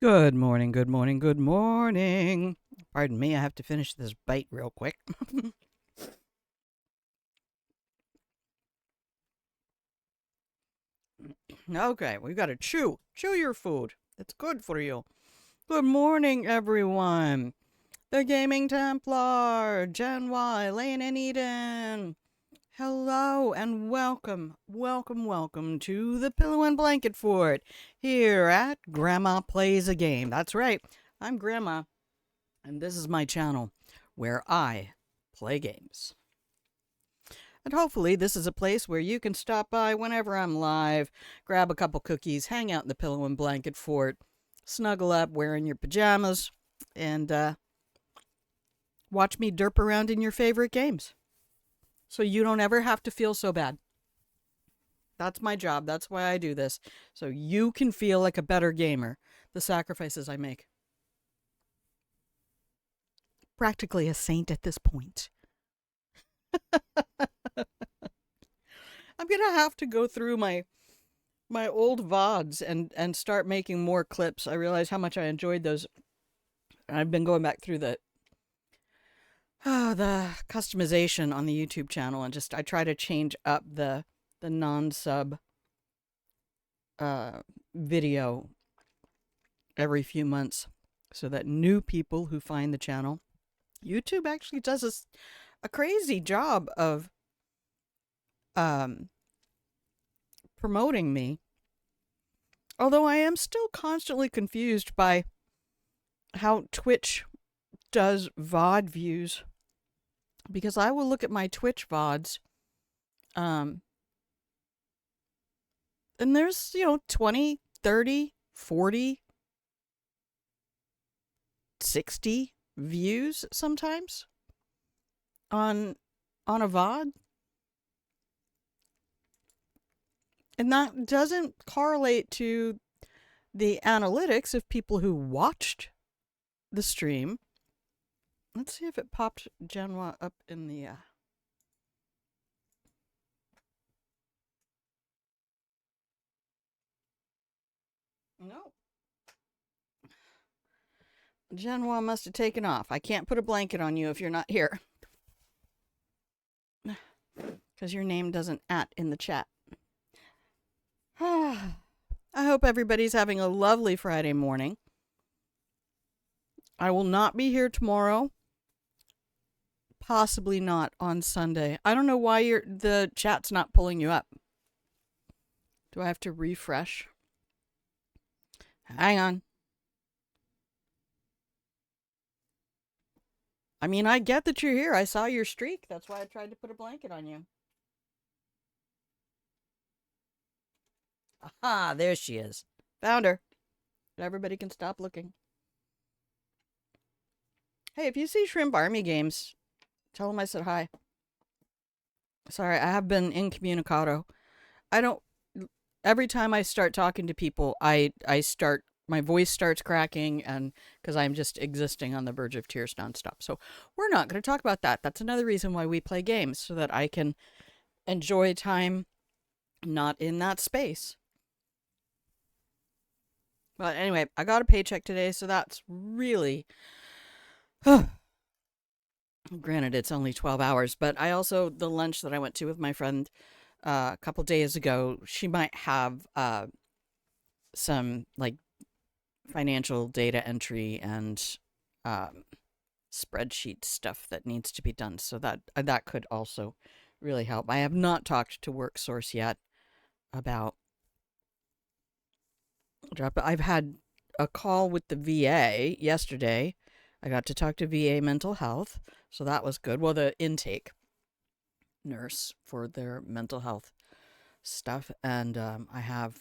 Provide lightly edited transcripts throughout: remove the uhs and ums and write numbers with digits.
Good morning, good morning, good morning. Pardon me, I have to finish this bite real quick. Okay, we gotta chew. Chew your food. It's good for you. Good morning, everyone. The Gaming Templar, Gen Y, Lane and Eden. Hello and welcome, welcome, welcome to the Pillow and Blanket Fort here at Grandma Plays a Game. That's right, I'm Grandma, and this is my channel where I play games. And hopefully this is a place where you can stop by whenever I'm live, grab a couple cookies, hang out in the Pillow and Blanket Fort, snuggle up wearing your pajamas, and watch me derp around in your favorite games. So you don't ever have to feel so bad. That's my job. That's why I do this. So you can feel like a better gamer. The sacrifices I make. Practically a saint at this point. I'm gonna have to go through my old VODs and start making more clips. I realize how much I enjoyed those. I've been going back through the customization on the YouTube channel, and I try to change up the non-sub video every few months so that new people who find the channel, YouTube actually does a crazy job of promoting me. Although I am still constantly confused by how Twitch does VOD views, because I will look at my Twitch VODs, and there's, 20, 30, 40, 60 views sometimes on a VOD. And that doesn't correlate to the analytics of people who watched the stream. Let's see if it popped Genoa up in the... No. Genoa must have taken off. I can't put a blanket on you if you're not here. Because your name doesn't in the chat. I hope everybody's having a lovely Friday morning. I will not be here tomorrow. Possibly not on Sunday. I don't know why the chat's not pulling you up. Do I have to refresh? Hang on. I mean, I get that you're here. I saw your streak. That's why I tried to put a blanket on you. Aha, there she is. Found her. Everybody can stop looking. Hey, if you see Shrimp Army Games, tell them I said hi. Sorry, I have been incommunicado. Every time I start talking to people, my voice starts cracking, and because I'm just existing on the verge of tears nonstop. So we're not going to talk about that. That's another reason why we play games, so that I can enjoy time not in that space. But anyway, I got a paycheck today, so that's really... Granted, it's only 12 hours, but the lunch that I went to with my friend a couple days ago, she might have some like financial data entry and um, spreadsheet stuff that needs to be done. So that could also really help. I have not talked to WorkSource yet about drop. I've had a call with the VA yesterday. I got to talk to VA mental health, so that was good. Well, the intake nurse for their mental health stuff, and I have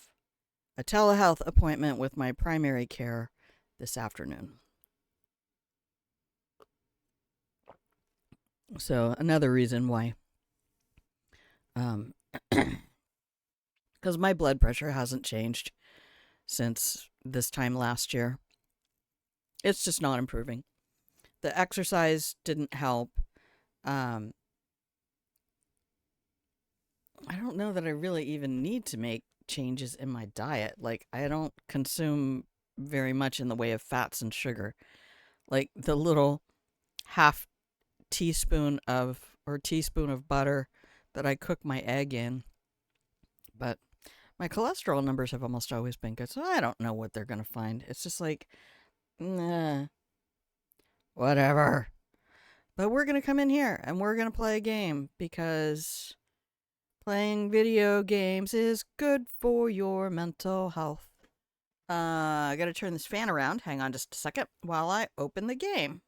a telehealth appointment with my primary care this afternoon. So another reason why, because my blood pressure hasn't changed since this time last year. It's just not improving. The exercise didn't help. I don't know that I really even need to make changes in my diet. Like, I don't consume very much in the way of fats and sugar. Like, the little half teaspoon of butter that I cook my egg in. But my cholesterol numbers have almost always been good, so I don't know what they're going to find. It's just like, nah, whatever. But we're going to come in here and we're going to play a game because playing video games is good for your mental health. I got to turn this fan around. Hang on just a second while I open the game.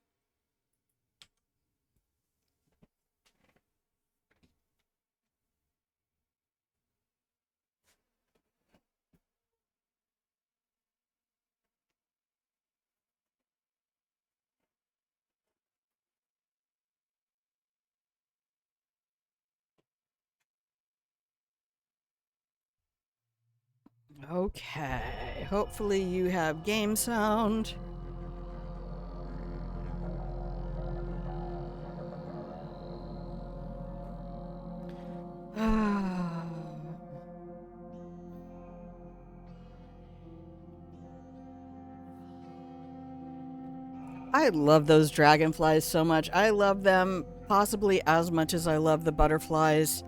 Okay, hopefully you have game sound. I love those dragonflies so much. I love them possibly as much as I love the butterflies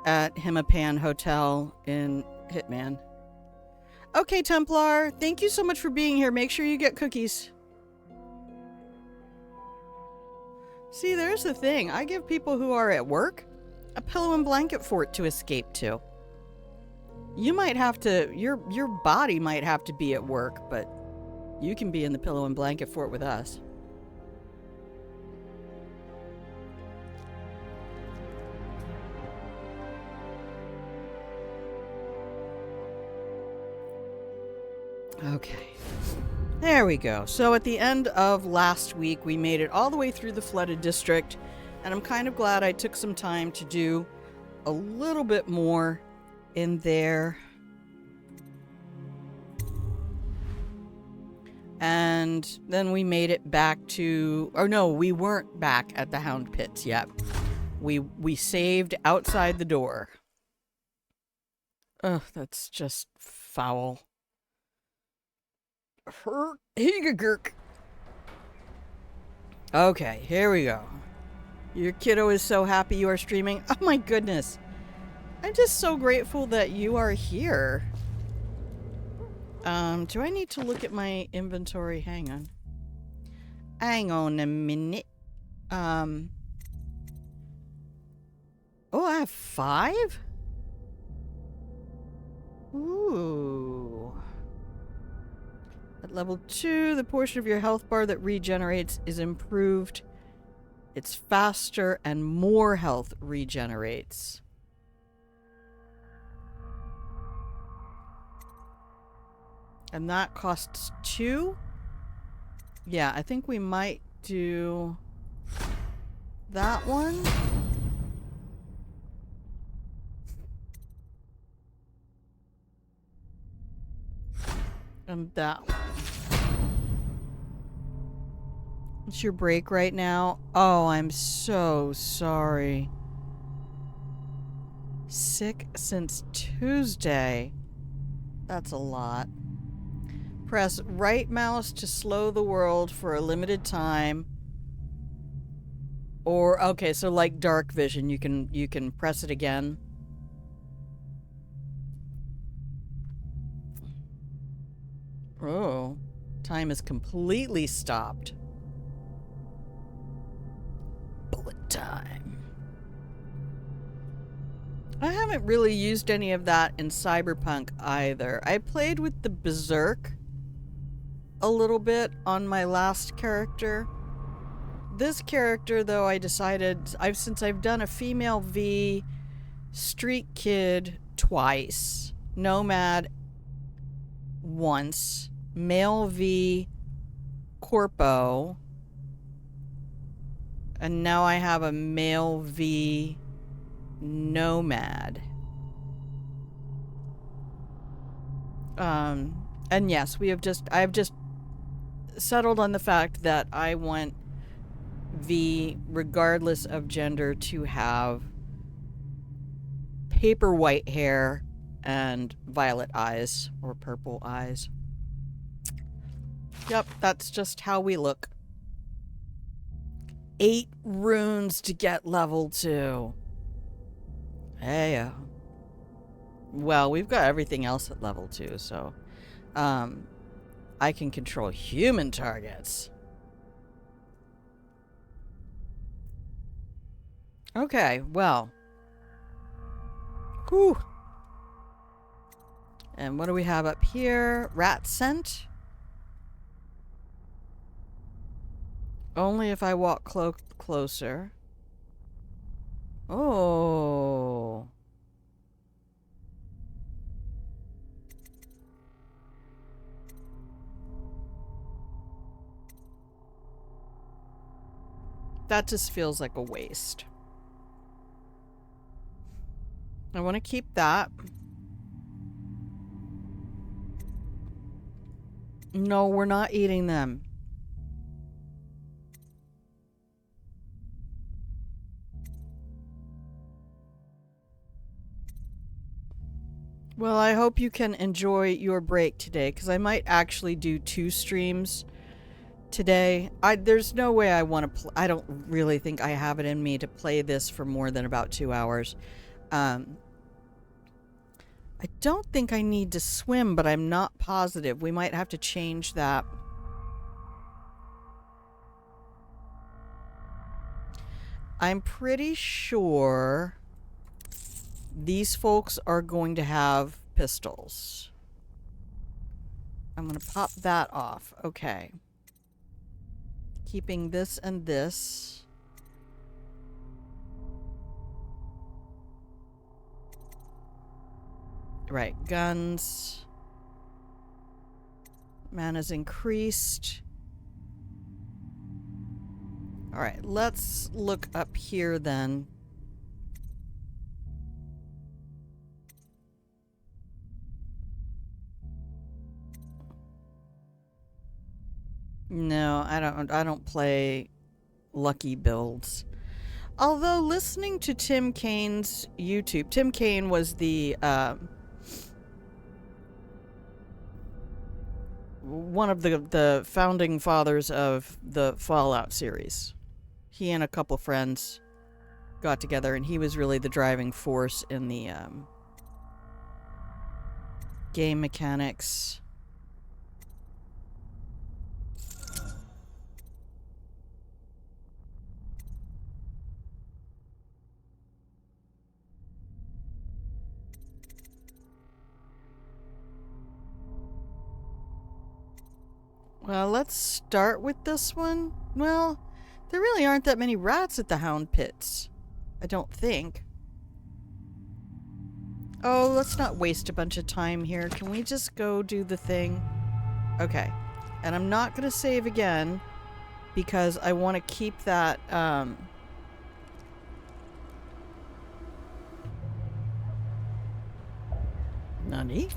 at Himapan Hotel in Hitman. Okay, Templar, thank you so much for being here. Make sure you get cookies. See, there's the thing. I give people who are at work a pillow and blanket fort to escape to. You might have to, your body might have to be at work, but you can be in the pillow and blanket fort with us. Okay. There we go. So at the end of last week, we made it all the way through the flooded district, and I'm kind of glad I took some time to do a little bit more in there. And then we made it back to, or no, we weren't back at the Hound Pits yet. We saved outside the door. Ugh, that's just foul. Okay, here we go. Your kiddo is so happy you are streaming. Oh my goodness. I'm just so grateful that you are here. Do I need to look at my inventory? Hang on. Hang on a minute. Oh, I have 5? Ooh. At level 2, the portion of your health bar that regenerates is improved. It's faster and more health regenerates. And that costs 2? Yeah, I think we might do that one. And that one. It's your break right now? Oh, I'm so sorry. Sick since Tuesday. That's a lot. Press right mouse to slow the world for a limited time. Or, okay, so like dark vision, you can press it again. Oh, time is completely stopped. Bullet time. I haven't really used any of that in Cyberpunk either. I played with the Berserk a little bit on my last character. This character, though, I decided since I've done a female V, Street Kid twice, Nomad once, male V, Corpo, and now I have a male V Nomad. And yes, I've just settled on the fact that I want V, regardless of gender, to have paper white hair and violet eyes or purple eyes. Yep, that's just how we look. 8 runes to get level 2. Hey, well, we've got everything else at level 2, so I can control human targets. Okay, well. Whew. And what do we have up here? Rat scent? Only if I walk closer. Oh. That just feels like a waste. I want to keep that. No, we're not eating them. Well, I hope you can enjoy your break today, because I might actually do 2 streams today. There's no way I want to I don't really think I have it in me to play this for more than about 2 hours. I don't think I need to swim, but I'm not positive. We might have to change that. I'm pretty sure these folks are going to have pistols. I'm going to pop that off. Okay. Keeping this and this. Right, guns. Mana's increased. Alright, let's look up here then. No, I don't play lucky builds. Although listening to Tim Kane's YouTube, Tim Kane was the one of the founding fathers of the Fallout series. He and a couple friends got together, and he was really the driving force in the game mechanics. Well, let's start with this one. Well, there really aren't that many rats at the Hound Pits. I don't think. Oh, let's not waste a bunch of time here. Can we just go do the thing? Okay. And I'm not going to save again because I want to keep that, Nani?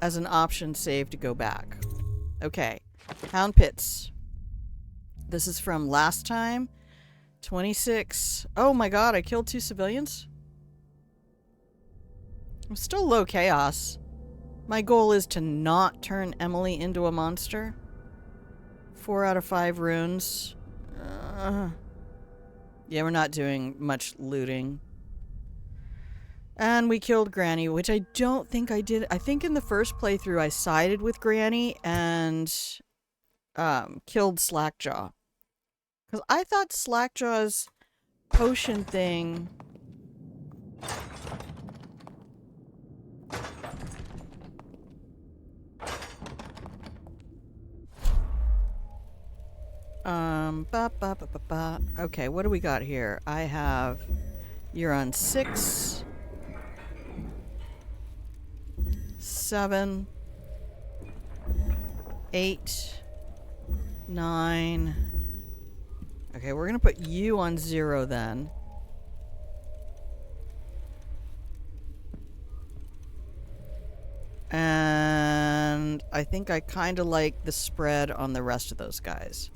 As an option save to go back. Okay. Hound Pits. This is from last time. 26. Oh my god, I killed 2 civilians? I'm still low chaos. My goal is to not turn Emily into a monster. 4 out of 5 runes. Yeah, we're not doing much looting. And we killed Granny, which I don't think I did. I think in the first playthrough I sided with Granny and killed Slackjaw. Because I thought Slackjaw's potion thing... Okay, what do we got here? I have... You're on 6... 7... 8... 9... Okay, we're gonna put you on 0 then. And I think I kind of like the spread on the rest of those guys.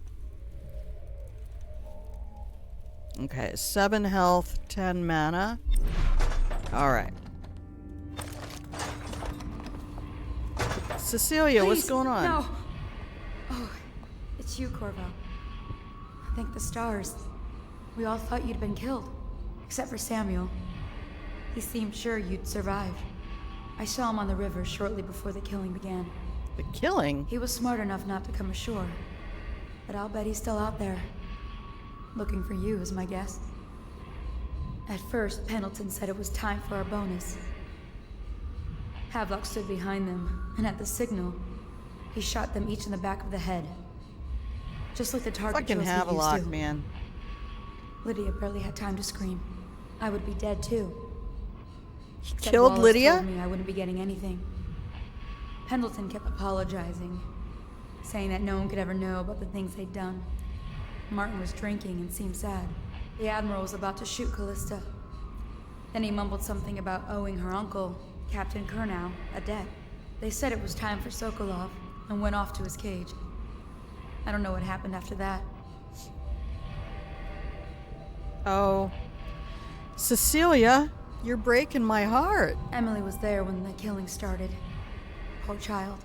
Okay, 7 health, 10 mana. Alright. Cecilia, Please, what's going on? No. Oh, it's you, Corvo. Thank the stars. We all thought you'd been killed. Except for Samuel. He seemed sure you'd survived. I saw him on the river shortly before the killing began. The killing? He was smart enough not to come ashore. But I'll bet he's still out there. Looking for you, is my guess. At first, Pendleton said it was time for our bonus. Havelock stood behind them, and at the signal, he shot them each in the back of the head. Just like the target fucking drills he Havelock, used to. man. Lydia barely had time to scream. I would be dead too. Except Killed Wallace Lydia? told me I wouldn't be getting anything. Pendleton kept apologizing, saying that no one could ever know about the things they'd done. Martin was drinking and seemed sad. The Admiral was about to shoot Callista. Then he mumbled something about owing her uncle, Captain Kurnow, a debt. They said it was time for Sokolov and went off to his cage. I don't know what happened after that. Oh. Cecilia, you're breaking my heart. Emily was there when the killing started. Poor child.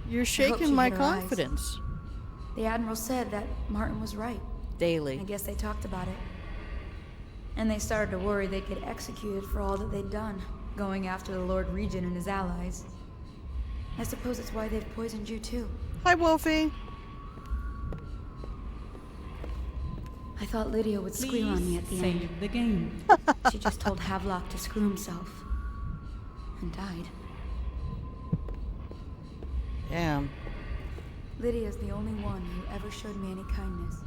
You're she shaking my hid her eyes. confidence. The Admiral said that Martin was right. Daily. I guess they talked about it. And they started to worry they'd get executed for all that they'd done, going after the Lord Regent and his allies. I suppose it's why they've poisoned you too. Hi, Wolfie. I thought Lydia would squeal on me at the end. Save the game. She just told Havelock to screw himself. And died. Damn. Lydia's the only one who ever showed me any kindness.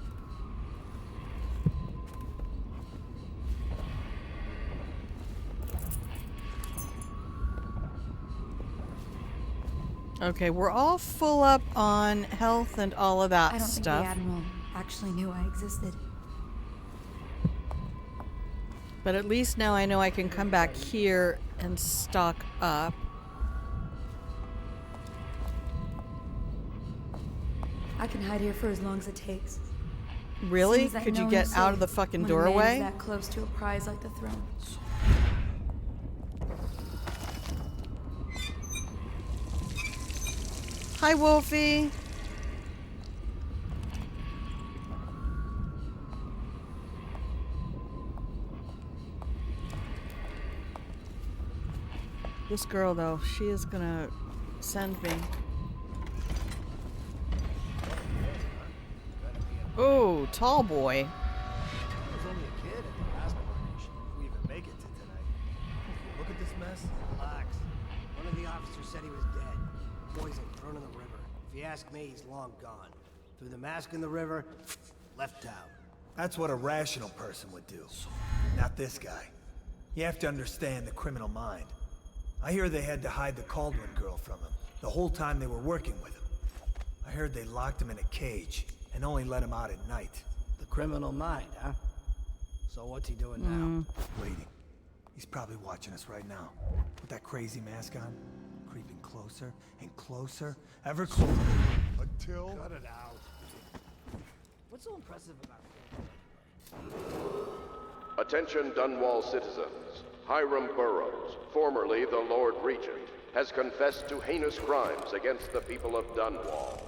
Okay, we're all full up on health and all of that I don't think stuff. the Admiral actually knew I existed. But at least now I know I can come back here and stock up. I can hide here for as long as it takes. Really? Seems that Could no you one get is out safe of the fucking when a man is doorway? that close to a prize like the throne. Hi, Wolfie. This girl, though, she is gonna send me. Oh, tall boy. I was only a kid at the last coronation. If we even make it to tonight. Look at this mess. Relax. One of the officers said he was dead. Poisoned, thrown in the river. If you ask me, he's long gone. Threw the mask in the river, left town. That's what a rational person would do. Not this guy. You have to understand the criminal mind. I hear they had to hide the Caldwin girl from him the whole time they were working with him. I heard they locked him in a cage and only let him out at night. The criminal mind, huh? So what's he doing now? Waiting. He's probably watching us right now. With that crazy mask on. Creeping closer and closer. Ever closer. Until... Cut it out. What's so impressive about it? Attention Dunwall citizens. Hiram Burrows, formerly the Lord Regent, has confessed to heinous crimes against the people of Dunwall.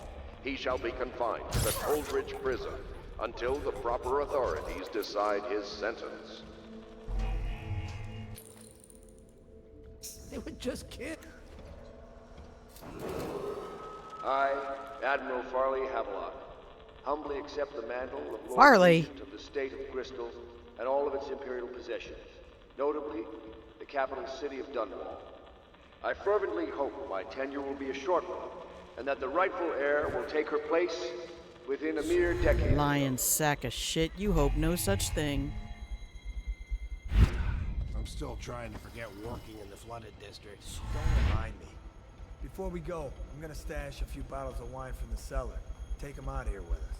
He shall be confined to the Coldridge prison until the proper authorities decide his sentence. They were just kids. I, Admiral Farley Havelock, humbly accept the mantle of Lord Farley. Regent of the State of Bristol and all of its imperial possessions, notably the capital city of Dunwall. I fervently hope my tenure will be a short one, and that the rightful heir will take her place within a mere decade. Lying sack of shit. You hope no such thing. I'm still trying to forget working in the flooded district. Don't remind me. Before we go, I'm gonna stash a few bottles of wine from the cellar. Take them out of here with us.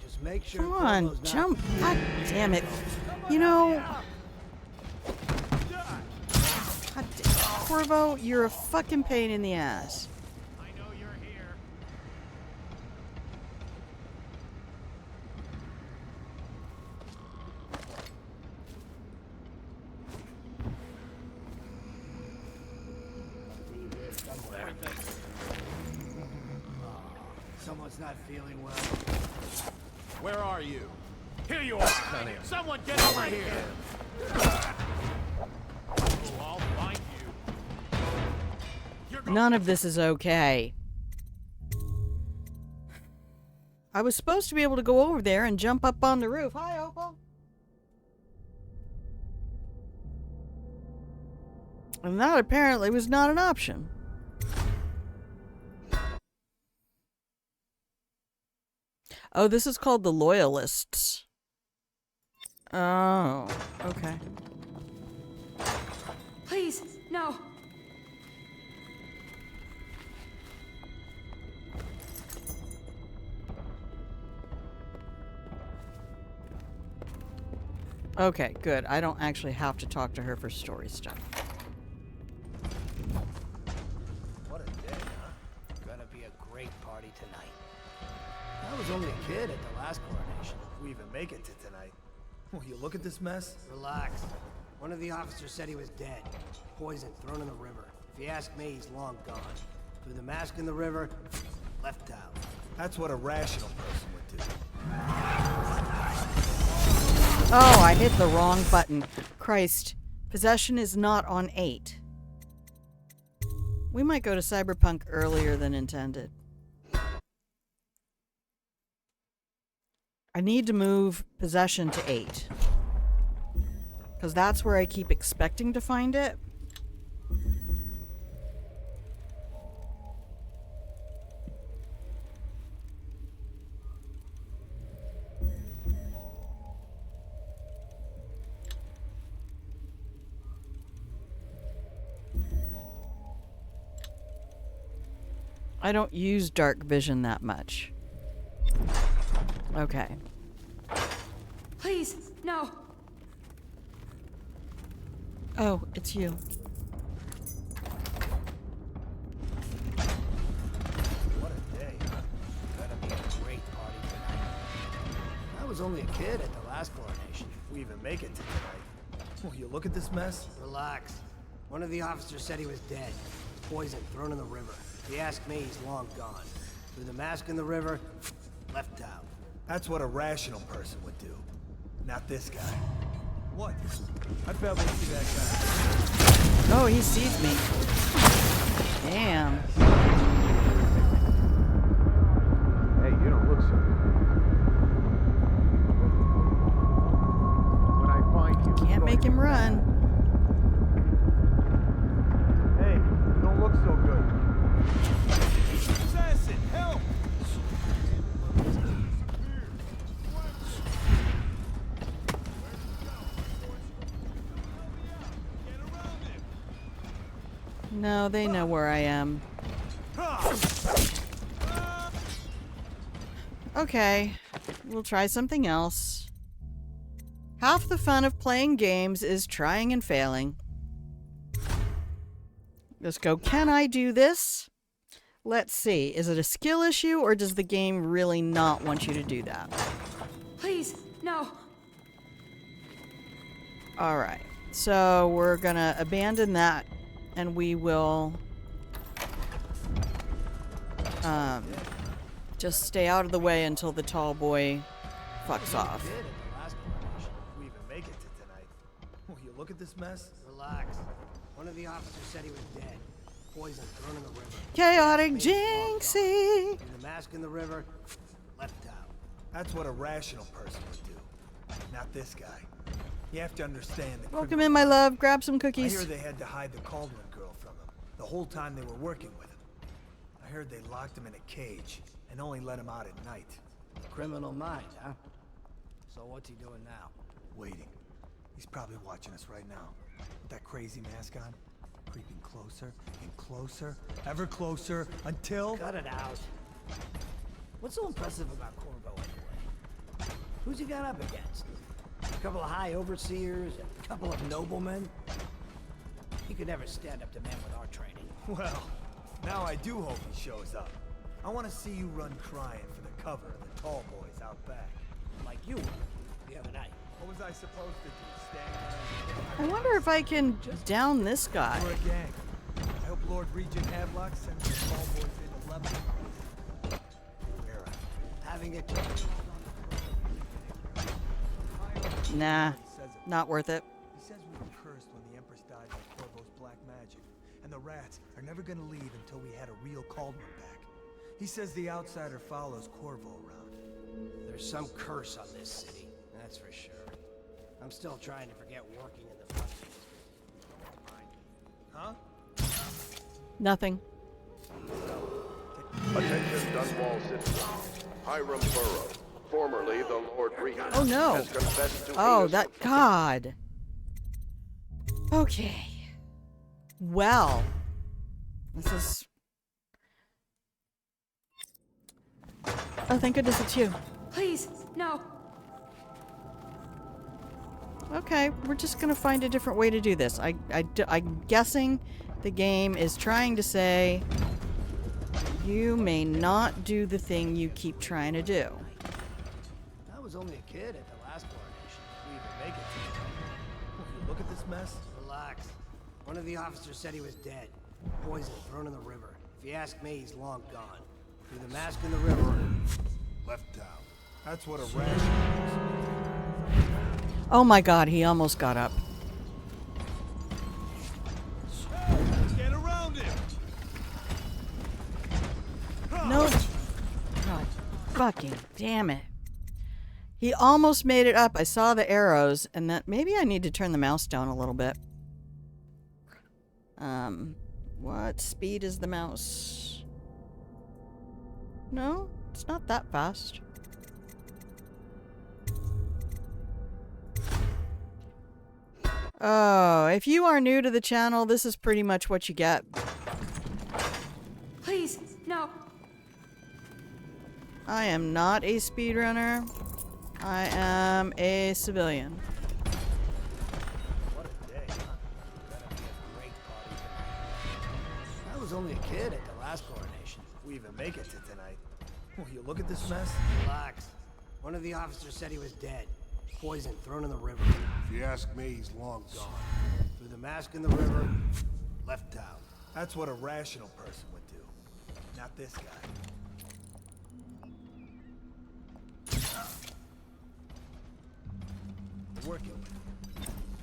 Just make sure. Come on, Corvo's not- jump. God damn it. You know... God damn. Corvo, you're a fucking pain in the ass. I know you're here. Someone's not feeling well. Where are you? Here you are! Someone get over here! Oh, I'll find you. None of this is okay. I was supposed to be able to go over there and jump up on the roof. Hi, Opal. And that apparently was not an option. Oh, this is called the Loyalists. Oh, okay. Please, no. Okay, good. I don't actually have to talk to her for story stuff. What a day, huh? Gonna be a great party tonight. I was only a kid at the last coronation. If we even make it to tonight. Will you look at this mess? Relax. One of the officers said he was dead. Poisoned, thrown in the river. If you ask me, he's long gone. Threw the mask in the river, left out. That's what a rational person would do. Oh, I hit the wrong button. Christ. Possession is not on 8. We might go to Cyberpunk earlier than intended. I need to move possession to 8. Because that's where I keep expecting to find it. I don't use dark vision that much. Okay. Please, no. Oh, it's you. What a day, huh? Gonna be a great party tonight. I was only a kid at the last coronation. If we even make it to tonight. Will you look at this mess? Relax. One of the officers said he was dead. Poisoned, thrown in the river. If you ask me, he's long gone. Threw the mask in the river, left out. That's what a rational person would do. Not this guy. What? I bet we see that guy. Oh, he sees me. Damn. Hey, you don't look so good. When I find you, Can't make him run. Hey, you don't look so good. Assassin, help! No, they know where I am. Okay, we'll try something else. Half the fun of playing games is trying and failing. Let's go, can I do this? Let's see, is it a skill issue or does the game really not want you to do that? Please, no. Alright, so we're gonna abandon that and we will just stay out of the way until the tall boy fucks off. If we even make it to tonight. Will you look at this mess? Relax. One of the officers said he was dead. Poison thrown in the river. Chaotic He asked me he's long gone. Jinxie. Threw the mask in the river, left out. That's what a rational person would do. Not this guy. You have to understand the Welcome criminal in, my mind. love. Grab some I cookies. hear they had to hide the Caldwell girl from him the whole time they were working with him. I heard they locked him in a cage and only let him out at night. Criminal mind, huh? So what's he doing now? Waiting. He's probably watching us right now. With that crazy mask on. Creeping closer and closer, ever closer, until... Cut it out. What's so impressive about Corvo anyway? Who's he got up against? A couple of high overseers, a couple of noblemen? He could never stand up to men with our training. Well, now I do hope he shows up. I want to see you run crying for the cover of the tall boys out back. Like you were the other night. What was I supposed to do? Stand I wonder if I can down this guy. We're a gang. I hope Lord Regent Havelock sends the tall boys in to level. Where are Having it. Nah, he? Says it. not worth it. He says we were cursed when the Empress died by Corvo's black magic, and the rats are never gonna leave until we had a real Caldwell back. He says the outsider follows Corvo around. There's some curse on this city, that's for sure. I'm still trying to forget working in the front industry. Huh? Nothing. Attention Dunwall citizens. Hiram Burrows, formerly the Lord Regent, Oh, no. has confessed to Oh, heinous that God. Okay. Well, this is. Oh, thank goodness it's you. Please, no. Okay, we're just gonna find a different way to do this. I'm guessing the game is trying to say you may not do the thing you keep trying to do. I was only a kid at the last coronation. We even make it Will you look at this mess? to relax. One of the officers said he was dead. Poison thrown in the river. If you ask me, he's long gone. Threw the mask in the river, left out. That's what a rational person would do. Oh my God, he almost got up. Get around him! No. God, fucking damn it. He almost made it up. I saw the arrows, and that maybe I need to turn the mouse down a little bit. What speed is the mouse? No, it's not that fast. Oh, if you are new to the channel, this is pretty much what you get. Please, no. I am not a speedrunner. I am a civilian. What a day, huh? Gonna be a great party tonight. I was only a kid at the last coronation. We even make it to tonight. Will you look at this mess? Relax. One of the officers said he was dead. Poison thrown in the river. If you ask me, he's long gone. Threw the mask in the river, left out. That's what a rational person would do. Not this guy. Working with him.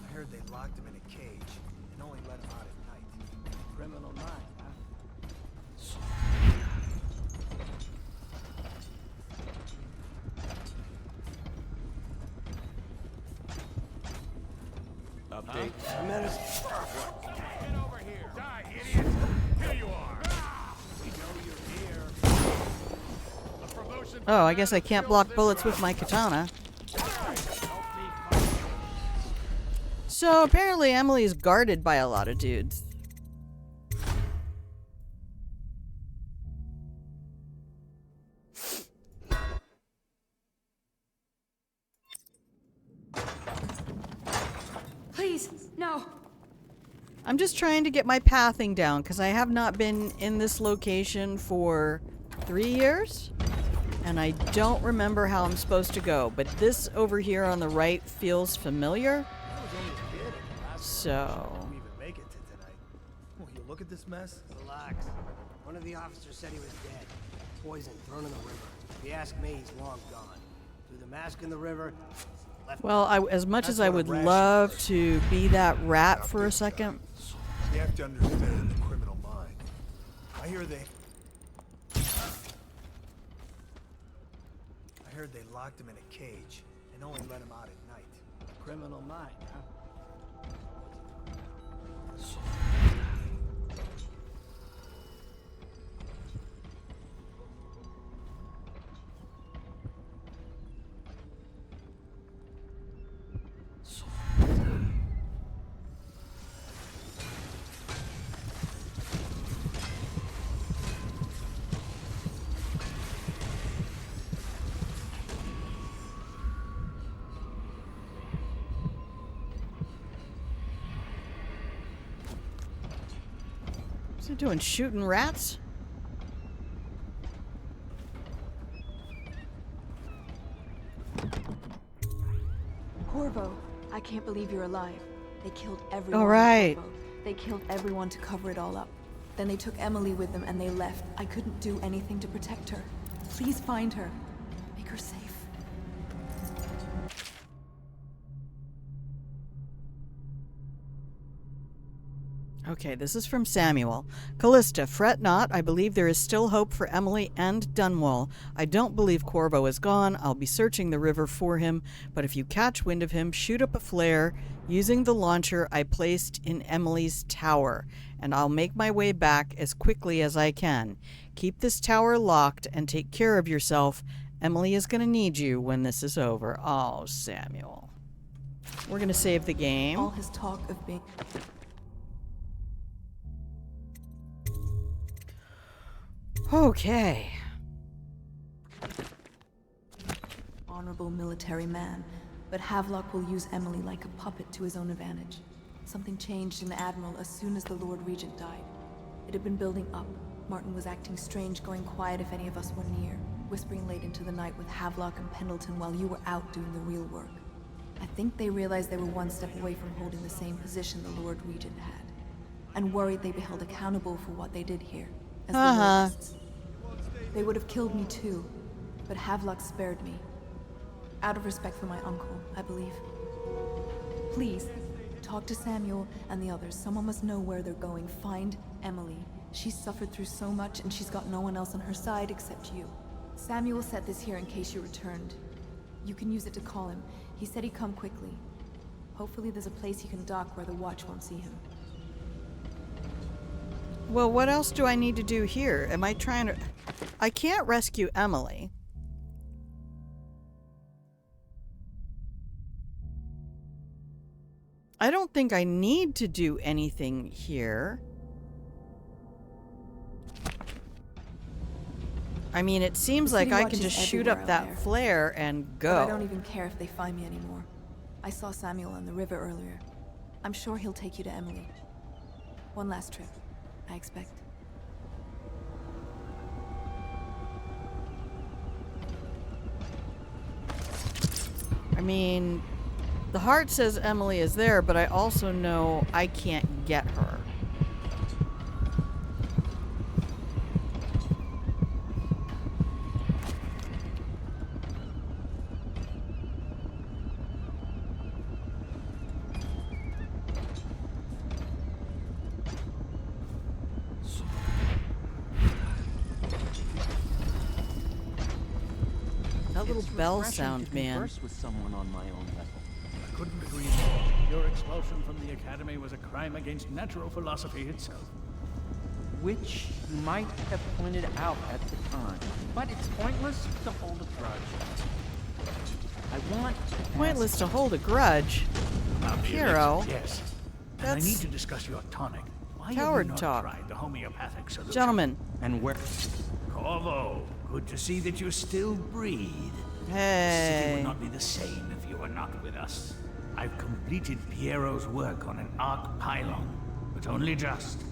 I heard they locked him in a cage and only let him out at night. Criminal mind, huh? Update. A minute. Get over here! Die, idiot! Here you are! We know you're here. A promotion. Oh, I guess I can't block bullets with my katana. So apparently Emily is guarded by a lot of dudes. Please, no. I'm just trying to get my pathing down because I have not been in this location for 3 years. And I don't remember how I'm supposed to go. But this over here on the right feels familiar. I was only a kid at the last So... We even make it to tonight. Will you look at this mess? Relax. One of the officers said he was dead. Poison thrown in the river. If you ask me, he's long gone. Threw the mask in the river, left. Well, as much as That's I what a would rational love person to be that rat Not for a this guy. second, You have to understand the criminal mind. I heard they locked him in a cage and only let him out at night. Criminal mind, huh? what's he doing? Shooting rats? Corvo, I can't believe you're alive. They killed everyone. All right. Corvo. They killed everyone to cover it all up. Then they took Emily with them and they left. I couldn't do anything to protect her. Please find her. Make her safe. Okay, this is from Samuel. Callista, fret not. I believe there is still hope for Emily and Dunwall. I don't believe Corvo is gone. I'll be searching the river for him, but if you catch wind of him, shoot up a flare using the launcher I placed in Emily's tower, and I'll make my way back as quickly as I can. Keep this tower locked and take care of yourself. Emily is going to need you when this is over. Oh, Samuel. We're going to save the game. All his talk of being Okay. honorable military man, but Havelock will use Emily like a puppet to his own advantage. Something changed in the Admiral as soon as the Lord Regent died. It had been building up. Martin was acting strange, going quiet if any of us were near, whispering late into the night with Havelock and Pendleton while you were out doing the real work. I think they realized they were one step away from holding the same position the Lord Regent had, and worried they'd be held accountable for what they did here, as the Loyalists. They would have killed me too, but Havelock spared me. Out of respect for my uncle, I believe. Please, talk to Samuel and the others. Someone must know where they're going. Find Emily. She's suffered through so much and she's got no one else on her side except you. Samuel set this here in case you returned. You can use it to call him. He said he'd come quickly. Hopefully there's a place he can dock where the watch won't see him. Well, what else do I need to do here? Am I trying to... I can't rescue Emily. I don't think I need to do anything here. I mean, it seems The like city I watch can is just shoot everywhere up out that there. flare and But I don't go. even care if they find me anymore. I saw Samuel on the river earlier. I'm sure he'll take you to Emily. One last trip, I expect. I mean, the heart says Emily is there, but I also know I can't get her. That little bell sound, man. Converse with someone on my own level. I couldn't agree more. Your expulsion from the Academy was a crime against natural philosophy itself. Which you might have pointed out at the time. But it's pointless to hold a grudge. I want to Pointless to hold a grudge. About the Hero. elixir, yes. And I That's need to discuss your tonic. Why coward have you not talk. tried the homeopathic solution? Gentlemen. And where? Corvo, good to see that you still breathe. The city Hey. would not be the same if you were not with us. I've completed Piero's work on an arc pylon, but only just.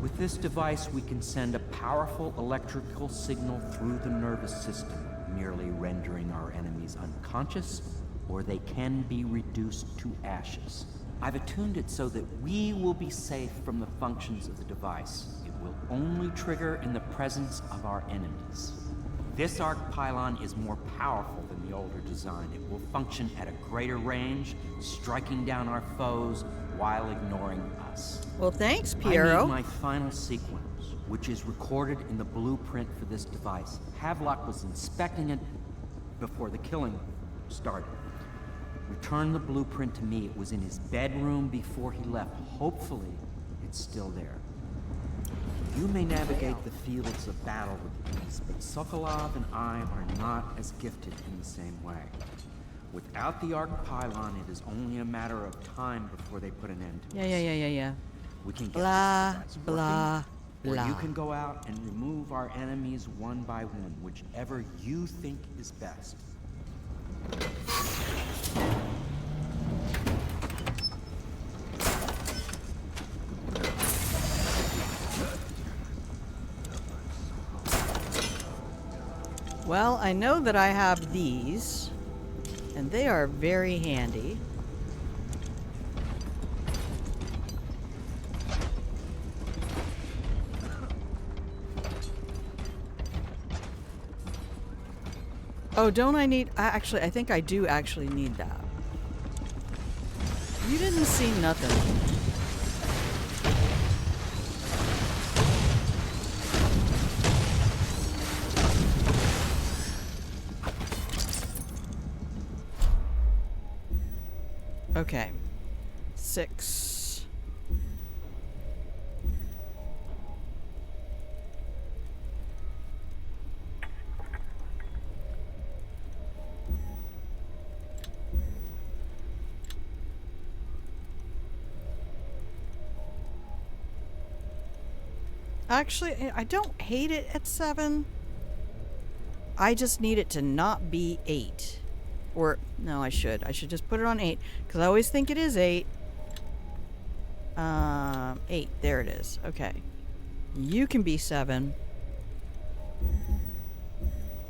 With this device, we can send a powerful electrical signal through the nervous system, merely rendering our enemies unconscious, or they can be reduced to ashes. I've attuned it so that we will be safe from the functions of the device. It will only trigger in the presence of our enemies. This arc pylon is more powerful than the older design. It will function at a greater range, striking down our foes while ignoring us. Well, thanks, I Piero. need my final sequence, which is recorded in the blueprint for this device. Havelock was inspecting it before the killing started. Return the blueprint to me. It was in his bedroom before he left. Hopefully, it's still there. You may navigate the fields of battle with ease, but Sokolov and I are not as gifted in the same way. Without the arc pylon, it is only a matter of time before they put an end to us. Yeah. We can get Blah, this device blah, working, or you blah. can go out and remove our enemies one by one, whichever you think is best. Well, I know that I have these, and they are very handy. Oh, don't I need... Actually, I think I do actually need that. You didn't see nothing. Okay. 6. Actually, I don't hate it at 7. I just need it to not be 8. Or, no, I should just put it on 8, because I always think it is 8. 8, there it is. Okay. You can be 7.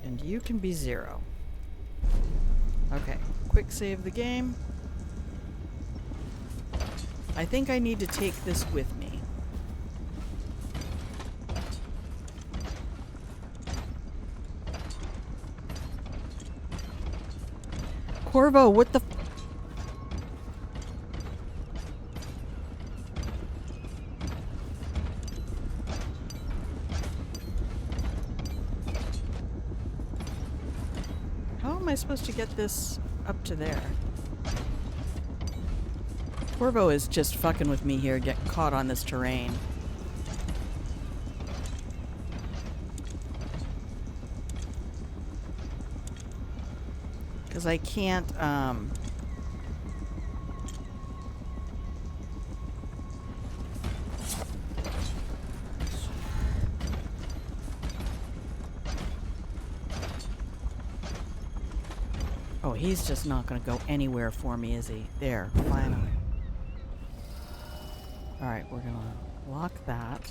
And you can be 0. Okay, quick save the game. I think I need to take this with me. Corvo, what the... How am I supposed to get this up to there? Corvo is just fucking with me here, get caught on this terrain. Because I can't, Oh, he's just not gonna go anywhere for me, is he? There, finally. Alright, we're gonna lock that.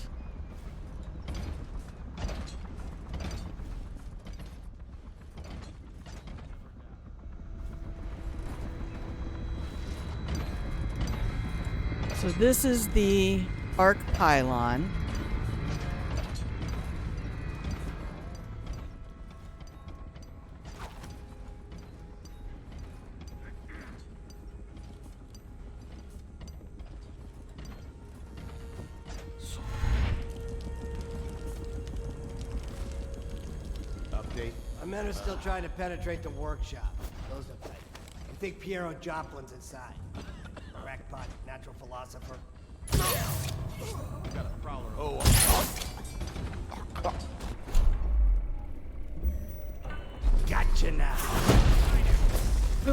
So this is the arc pylon. Update. Our men are still trying to penetrate the workshop. Those are tight. You think Piero Joplin's inside? Crackpot, natural philosopher. Got a prowler. Gotcha now.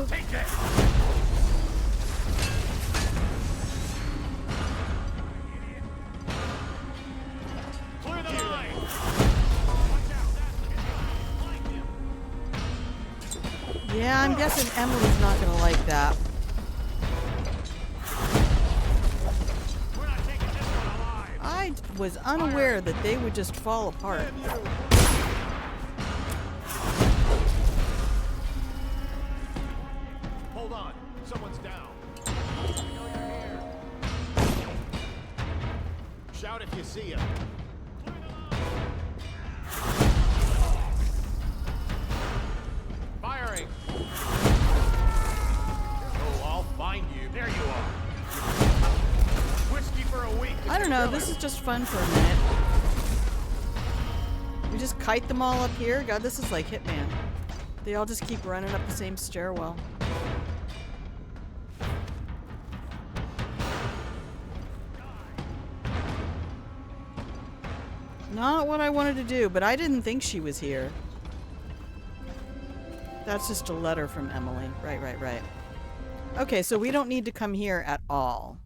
Take that. Clear the line. Yeah, I'm guessing Emily's not gonna like that. We're not taking this one alive. I was unaware that they would just fall apart. Hold on. Someone's down. I know you're here. Shout if you see him. don't know. This is just fun for a minute. We just kite them all up here. God, this is like Hitman. They all just keep running up the same stairwell. Not what I wanted to do, but I didn't think she was here. That's just a letter from Emily. Right. Okay, so we don't need to come here at all.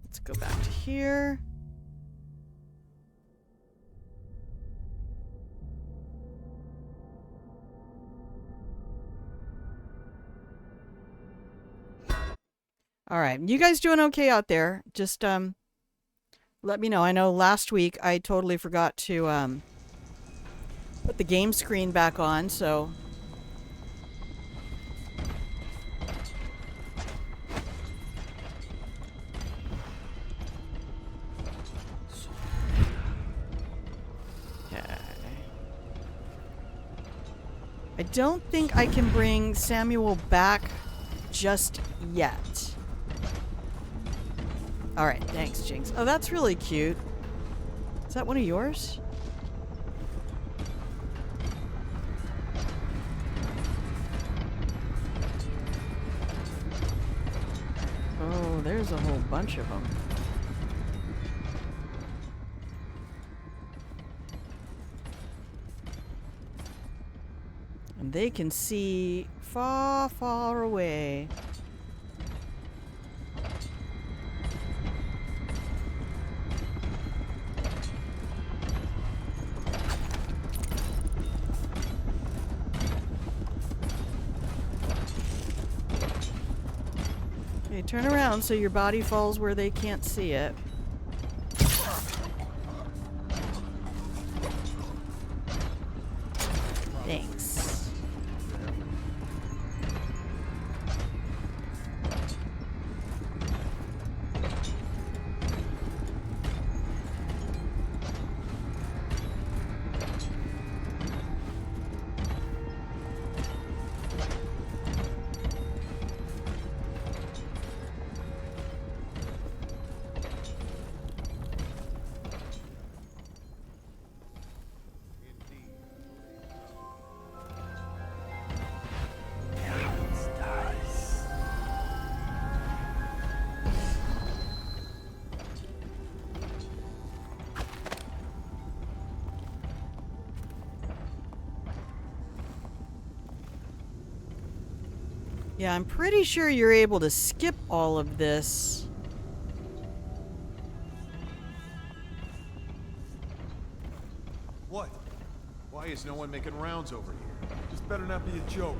Let's go back to here. All right, you guys doing okay out there? Just let me know. I know last week I totally forgot to put the game screen back on, so okay. I don't think I can bring Samuel back just yet. All right, thanks, Jinx. Oh, that's really cute. Is that one of yours? Oh, there's a whole bunch of them. And they can see far, far away. Okay, turn around so your body falls where they can't see it. Thanks. Yeah, I'm pretty sure you're able to skip all of this. What? Why is no one making rounds over here? This better not be a joke.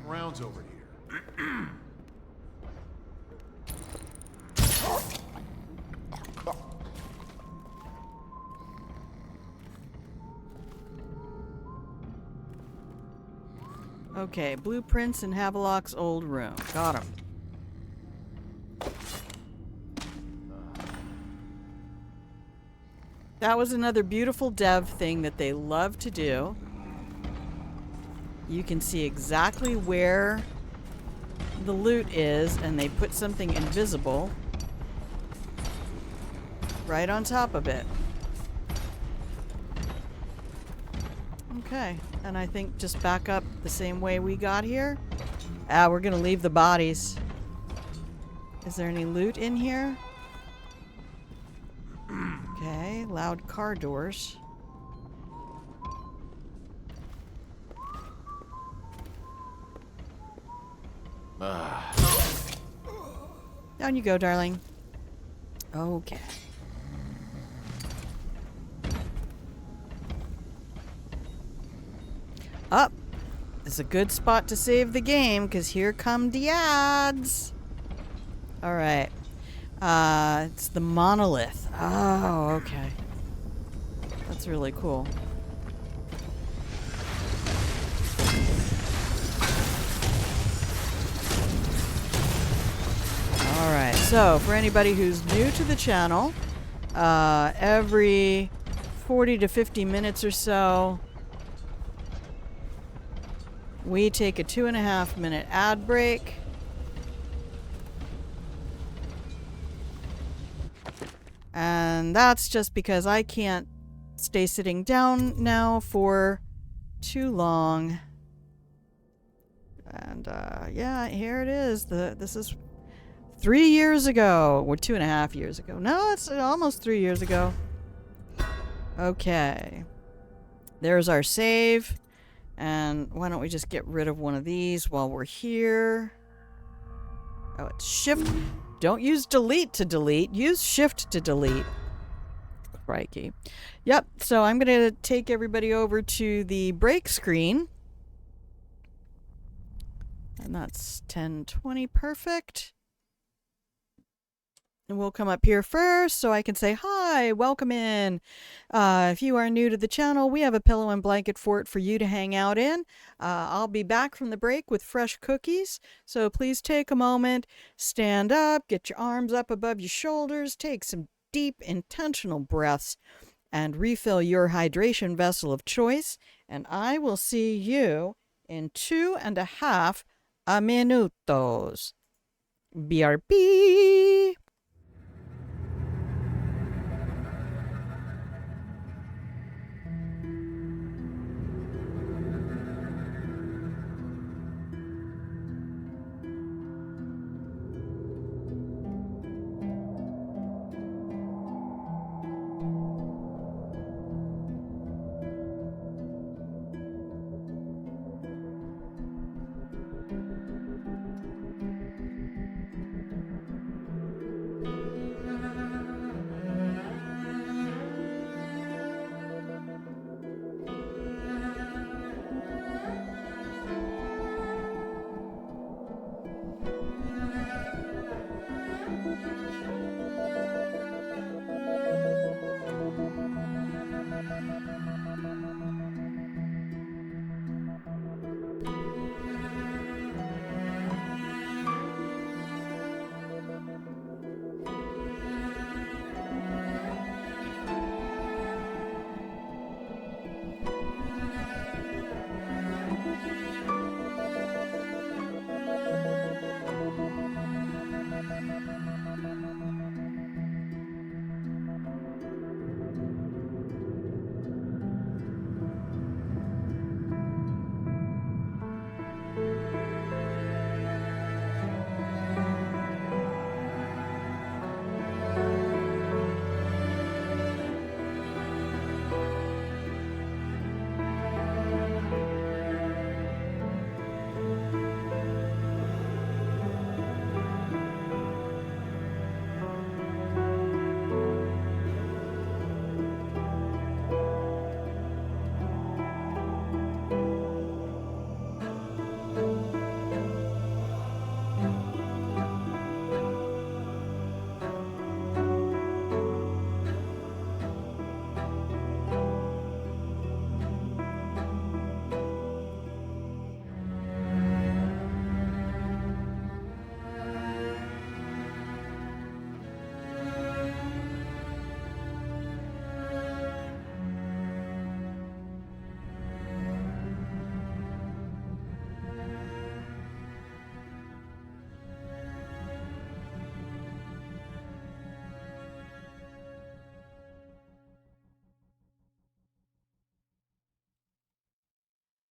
Rounds over here. Okay, blueprints in Havelock's old room. Got him. That was another beautiful dev thing that they love to do. You can see exactly where the loot is, and they put something invisible right on top of it. Okay, and I think just back up the same way we got here. We're gonna leave the bodies. Is there any loot in here? Okay, loud car doors. Down you go, darling. Okay. Up. This is a good spot to save the game, because here come the ads. Alright. It's the monolith. Oh, okay. That's really cool. Alright, so for anybody who's new to the channel, every 40 to 50 minutes or so, we take a 2.5-minute ad break. And that's just because I can't stay sitting down now for too long. And yeah, here it is. This is 3 years ago, or 2.5 years ago. No, it's almost 3 years ago. Okay. There's our save. And why don't we just get rid of one of these while we're here? Oh, it's shift. Don't use delete to delete. Use shift to delete. Crikey. Yep, so I'm going to take everybody over to the break screen. And that's 10:20. Perfect. And we'll come up here first so I can say, hi, welcome in. If you are new to the channel, we have a pillow and blanket fort for you to hang out in. I'll be back from the break with fresh cookies. So please take a moment, stand up, get your arms up above your shoulders, take some deep, intentional breaths, and refill your hydration vessel of choice. And I will see you in 2.5 minutos. BRB.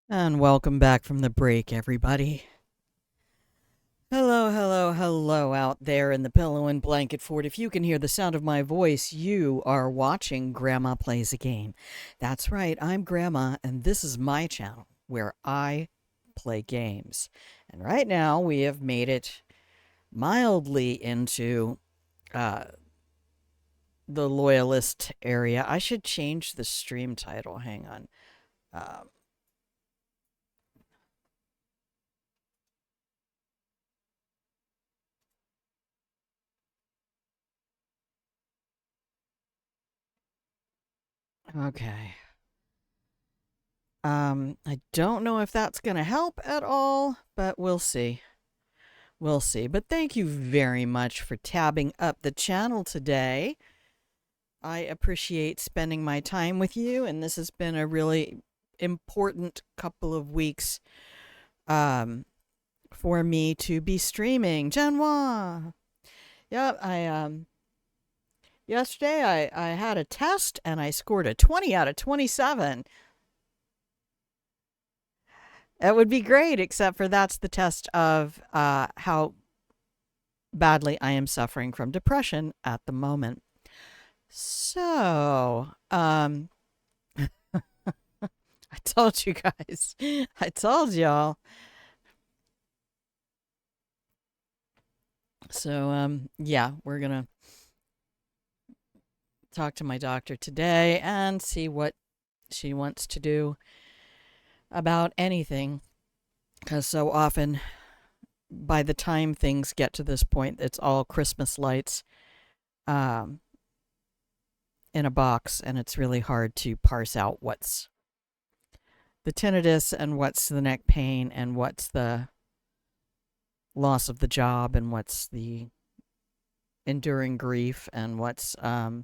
And welcome back from the break, everybody. Hello, hello, hello out there in the pillow and blanket fort. If you can hear the sound of my voice, you are watching Grandma Plays a Game. That's right, I'm Grandma, and this is my channel where I play games. And right now, we have made it mildly into the Loyalist area. I should change the stream title. Hang on. Okay. I don't know if that's going to help at all, but we'll see. We'll see. But thank you very much for tabbing up the channel today. I appreciate spending my time with you, and this has been a really important couple of weeks for me to be streaming. Genoa! Yep, yesterday I had a test, and I scored a 20 out of 27. It would be great, except for that's the test of how badly I am suffering from depression at the moment. So, I told you guys. I told y'all. So, yeah, we're gonna talk to my doctor today and see what she wants to do about anything. Because so often, by the time things get to this point, it's all Christmas lights in a box, and it's really hard to parse out what's the tinnitus and what's the neck pain and what's the loss of the job and what's the enduring grief and what's how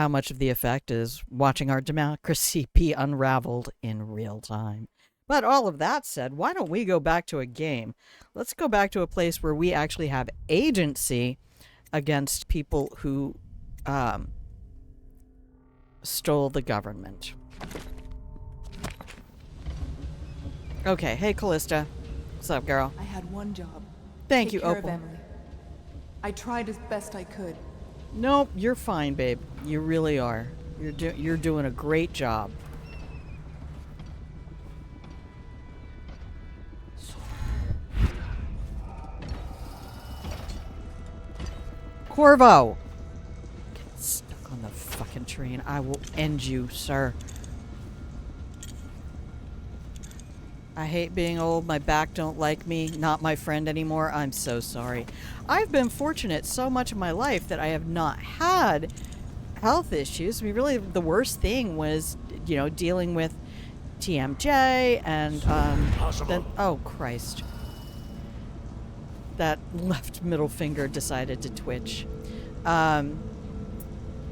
much of the effect is watching our democracy be unraveled in real time. But all of that said, why don't we go back to a game? Let's go back to a place where we actually have agency against people who stole the government. Okay, hey Callista. What's up, girl? I had one job. Thank you, Take care Opal. of Emily. I tried as best I could. Nope, you're fine, babe. You really are. You're doing a great job. Corvo! Get stuck on the fucking train. I will end you, sir. I hate being old. My back don't like me. Not my friend anymore. I'm so sorry. I've been fortunate so much of my life that I have not had health issues. I mean, really, the worst thing was, you know, dealing with TMJ and then, oh Christ, that left middle finger decided to twitch.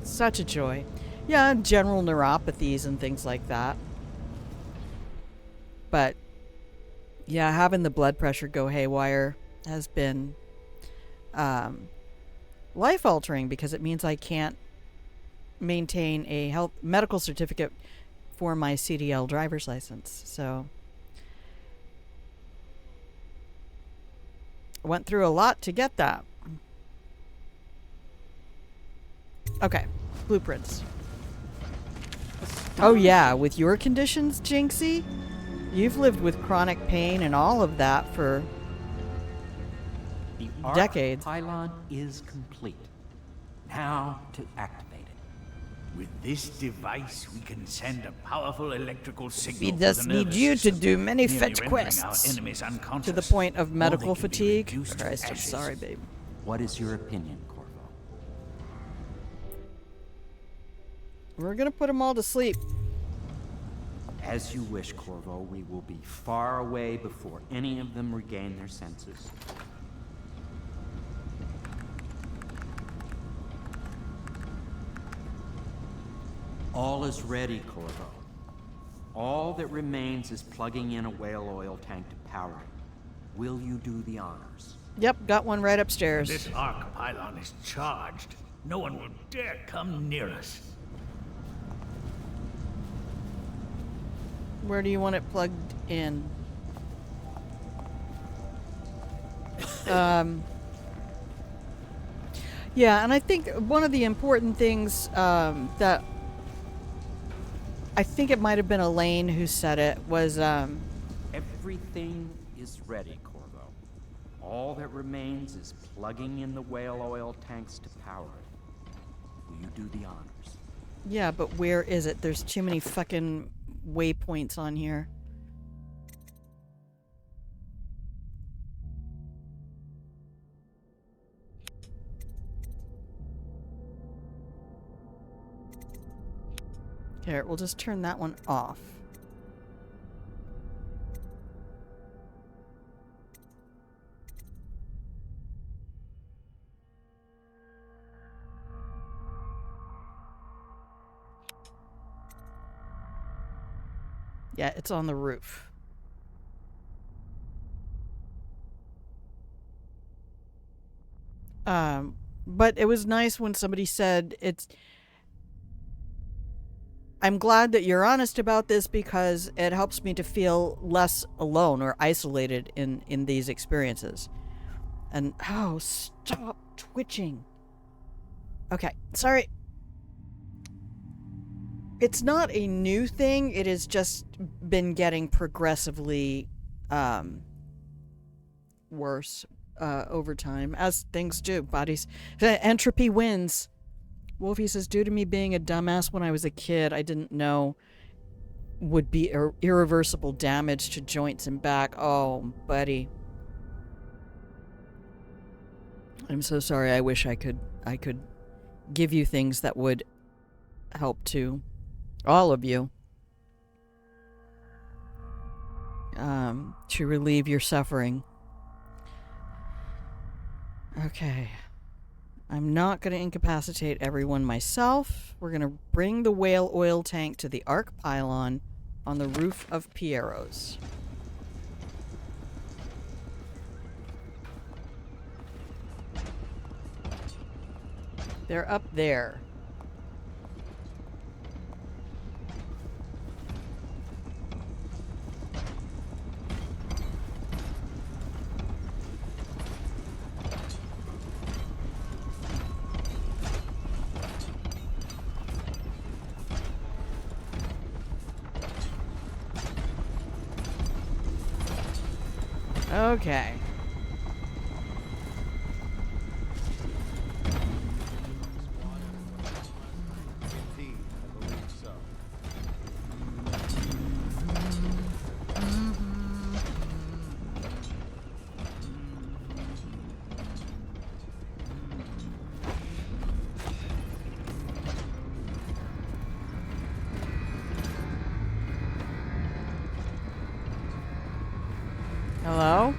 Such a joy. Yeah, general neuropathies and things like that. But yeah, having the blood pressure go haywire has been life-altering because it means I can't maintain a medical certificate for my CDL driver's license. So I went through a lot to get that. Okay, blueprints. Oh yeah, with your conditions, Jinxie? You've lived with chronic pain and all of that for The arc decades. pylon is complete. Now to activate it. With this device, we can send a powerful electrical signal. We to just the need nervous you to system, do many nearly fetch rendering quests our enemies unconscious, to the point of or medical they can be fatigue. reduced to Christ, I'm ashes. sorry, babe. What is your opinion, Corvo? We're gonna put them all to sleep. As you wish, Corvo. We will be far away before any of them regain their senses. All is ready, Corvo. All that remains is plugging in a whale oil tank to power it. Will you do the honors? Yep, got one right upstairs. This arc pylon is charged. No one will dare come near us. Where do you want it plugged in? Yeah, and I think one of the important things that I think it might have been Elaine who said it was Everything is ready, Corvo. All that remains is plugging in the whale oil tanks to power it. Will you do the honors? yeah, but where is it? There's too many fucking waypoints on here. Okay, we'll just turn that one off. Yeah, it's on the roof. But it was nice when somebody said I'm glad that you're honest about this because it helps me to feel less alone or isolated in these experiences. And, oh, stop twitching. Okay, sorry. It's not a new thing. It has just been getting progressively worse over time, as things do. Bodies. Entropy wins. Wolfie says, due to me being a dumbass when I was a kid, I didn't know would be irreversible damage to joints and back. Oh, buddy. I'm so sorry. I wish I could give you things that would help to all of you to relieve your suffering. Okay. I'm not going to incapacitate everyone myself. We're going to bring the whale oil tank to the arc pylon on the roof of Piero's. They're up there. Okay. Indeed, I believe so. Hello?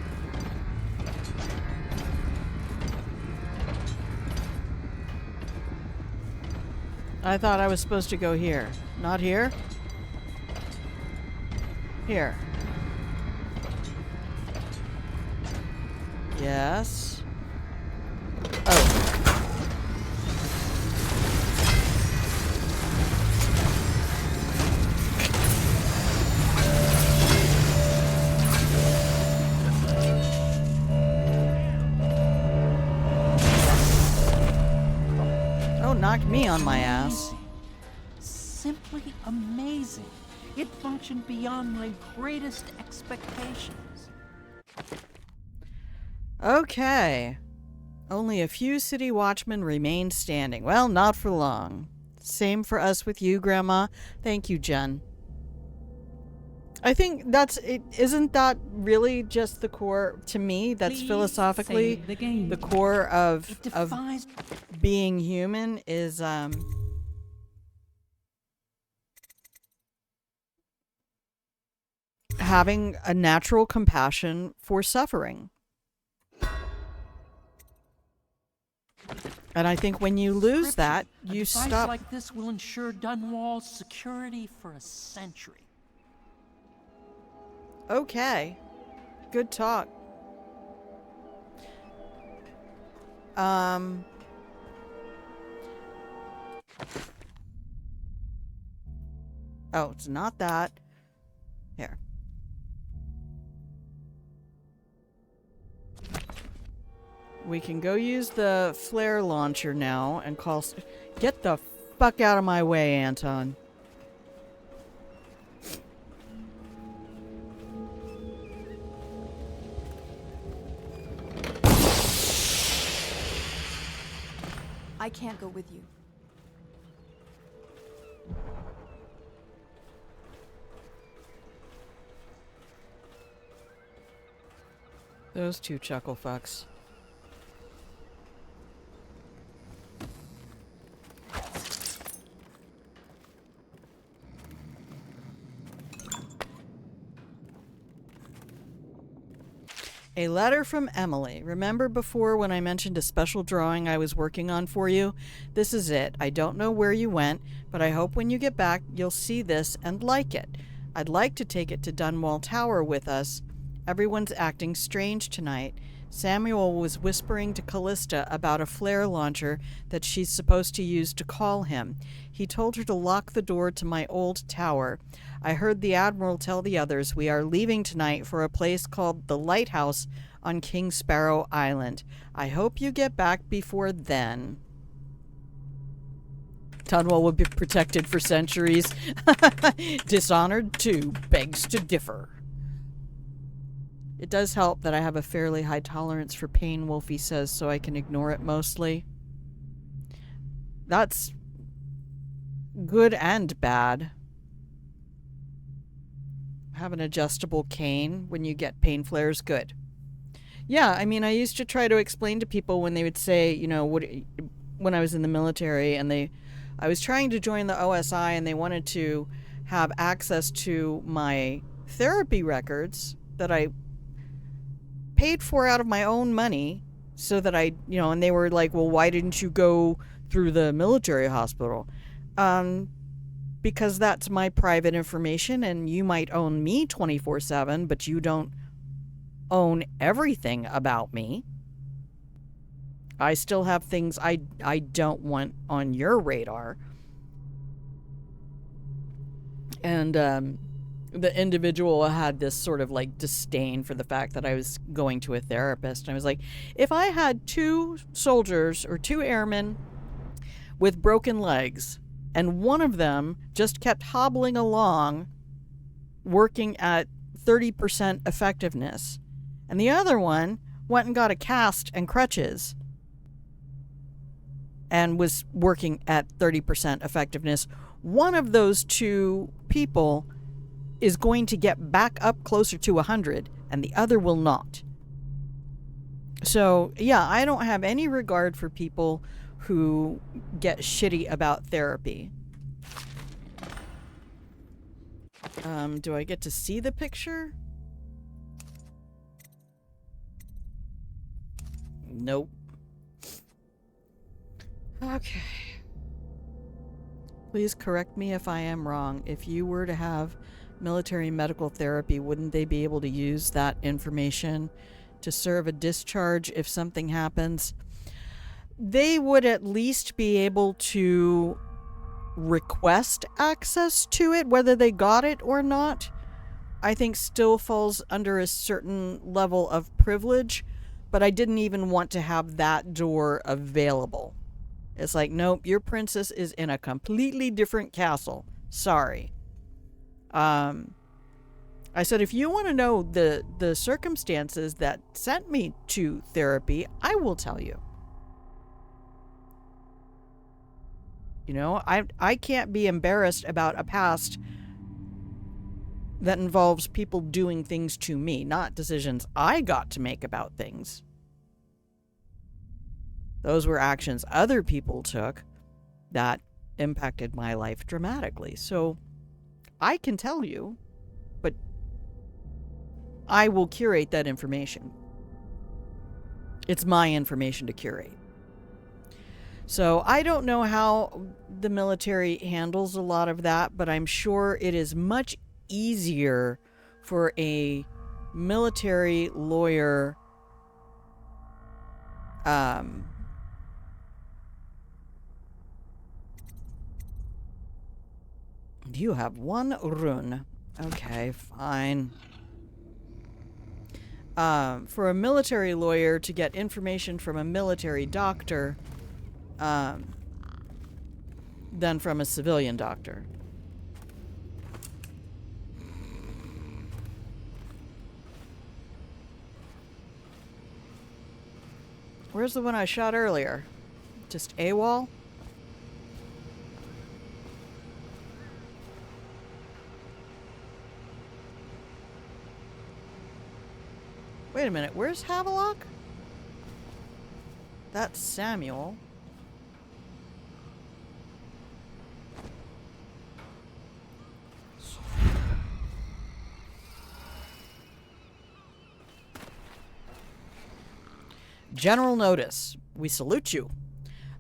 I thought I was supposed to go here. Not here? Here. Yes. Oh. Knocked me on my ass. Simply amazing. It functioned beyond my greatest expectations. Okay. Only a few city watchmen remain standing. Well, not for long. Same for us with you, Grandma. Thank you, Jen. I think that's it. Isn't that really just the core to me? That's Please philosophically save the game. The core of It defies being human is having a natural compassion for suffering. And I think when you lose that, you a device stop. like this will ensure Dunwall's security for a century. Okay. Good talk. Oh, it's not that. Here. We can go use the flare launcher now and call... Get the fuck out of my way, Anton. I can't go with you. Those two chuckle fucks. A letter from Emily. Remember before when I mentioned a special drawing I was working on for you? This is it. I don't know where you went, but I hope when you get back you'll see this and like it. I'd like to take it to Dunwall Tower with us. Everyone's acting strange tonight. Samuel was whispering to Callista about a flare launcher that she's supposed to use to call him. He told her to lock the door to my old tower. I heard the Admiral tell the others we are leaving tonight for a place called the Lighthouse on King Sparrow Island. I hope you get back before then. Dunwall will be protected for centuries. Dishonored 2 begs to differ. It does help that I have a fairly high tolerance for pain, Wolfie says, so I can ignore it mostly. That's good and bad. Have an adjustable cane when you get pain flares, good. Yeah, I mean, I used to try to explain to people when they would say, you know, when I was in the military and I was trying to join the OSI and they wanted to have access to my therapy records that I paid for out of my own money so that I, you know, and they were like, well, why didn't you go through the military hospital? Because that's my private information and you might own me 24/7, but you don't own everything about me. I still have things I don't want on your radar. And the individual had this sort of like disdain for the fact that I was going to a therapist. And I was like, if I had 2 soldiers or 2 airmen with broken legs and one of them just kept hobbling along working at 30% effectiveness and the other one went and got a cast and crutches and was working at 30% effectiveness, one of those 2 people is going to get back up closer to 100 and the other will not. So, yeah, I don't have any regard for people who get shitty about therapy. Do I get to see the picture? Nope. Okay. Please correct me if I am wrong. If you were to have military medical therapy, wouldn't they be able to use that information to serve a discharge if something happens? They would at least be able to request access to it. Whether they got it or not, I think still falls under a certain level of privilege, but I didn't even want to have that door available. It's like, nope, your princess is in a completely different castle. Sorry. I said, if you want to know the circumstances that sent me to therapy, I will tell you. You know, I can't be embarrassed about a past that involves people doing things to me, not decisions I got to make about things. Those were actions other people took that impacted my life dramatically. So I can tell you, but I will curate that information. It's my information to curate. So I don't know how the military handles a lot of that, but I'm sure it is much easier for a military lawyer you have 1 rune. Okay, fine. For a military lawyer to get information from a military doctor than from a civilian doctor. Where's the one I shot earlier? Just AWOL? Wait a minute, where's Havelock? That's Samuel. General notice. We salute you.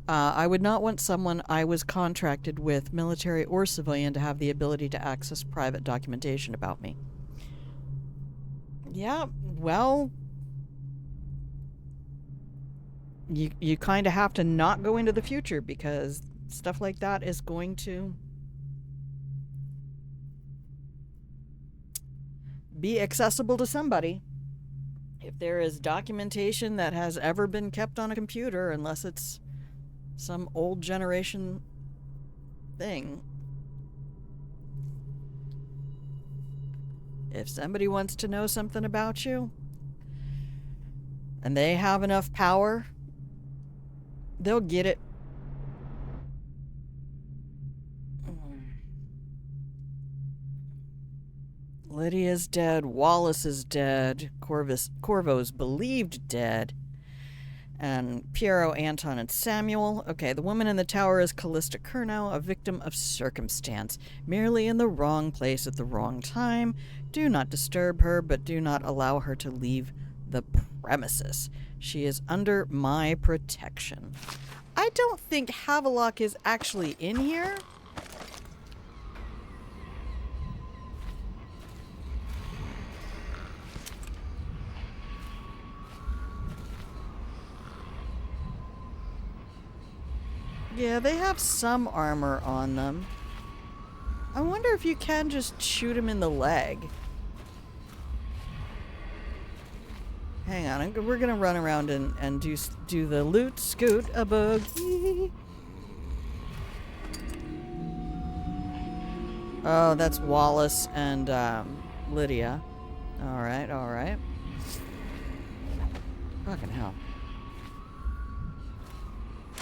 I would not want someone I was contracted with, military or civilian, to have the ability to access private documentation about me. Yeah, well, you kind of have to not go into the future because stuff like that is going to be accessible to somebody. If there is documentation that has ever been kept on a computer, unless it's some old generation thing, if somebody wants to know something about you and they have enough power, they'll get it. Lydia's dead. Wallace is dead. Corvo's believed dead. And Piero, Anton, and Samuel. Okay, the woman in the tower is Callista Curnow, a victim of circumstance, merely in the wrong place at the wrong time. Do not disturb her, but do not allow her to leave the premises. She is under my protection. I don't think Havelock is actually in here. Yeah, they have some armor on them. I wonder if you can just shoot him in the leg. Hang on, we're gonna run around and do the loot scoot a boogie. Oh, that's Wallace and Lydia. Alright, alright. Fucking hell.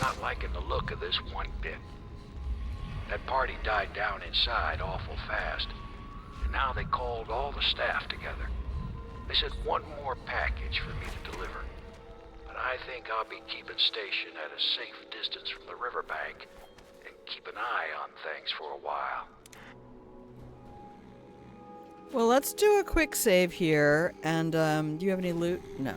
Not liking the look of this one bit. That party died down inside awful fast, and now they called all the staff together. They said one more package for me to deliver, but I think I'll be keeping station at a safe distance from the riverbank and keep an eye on things for a while. Well, let's do a quick save here, and do you have any loot? No.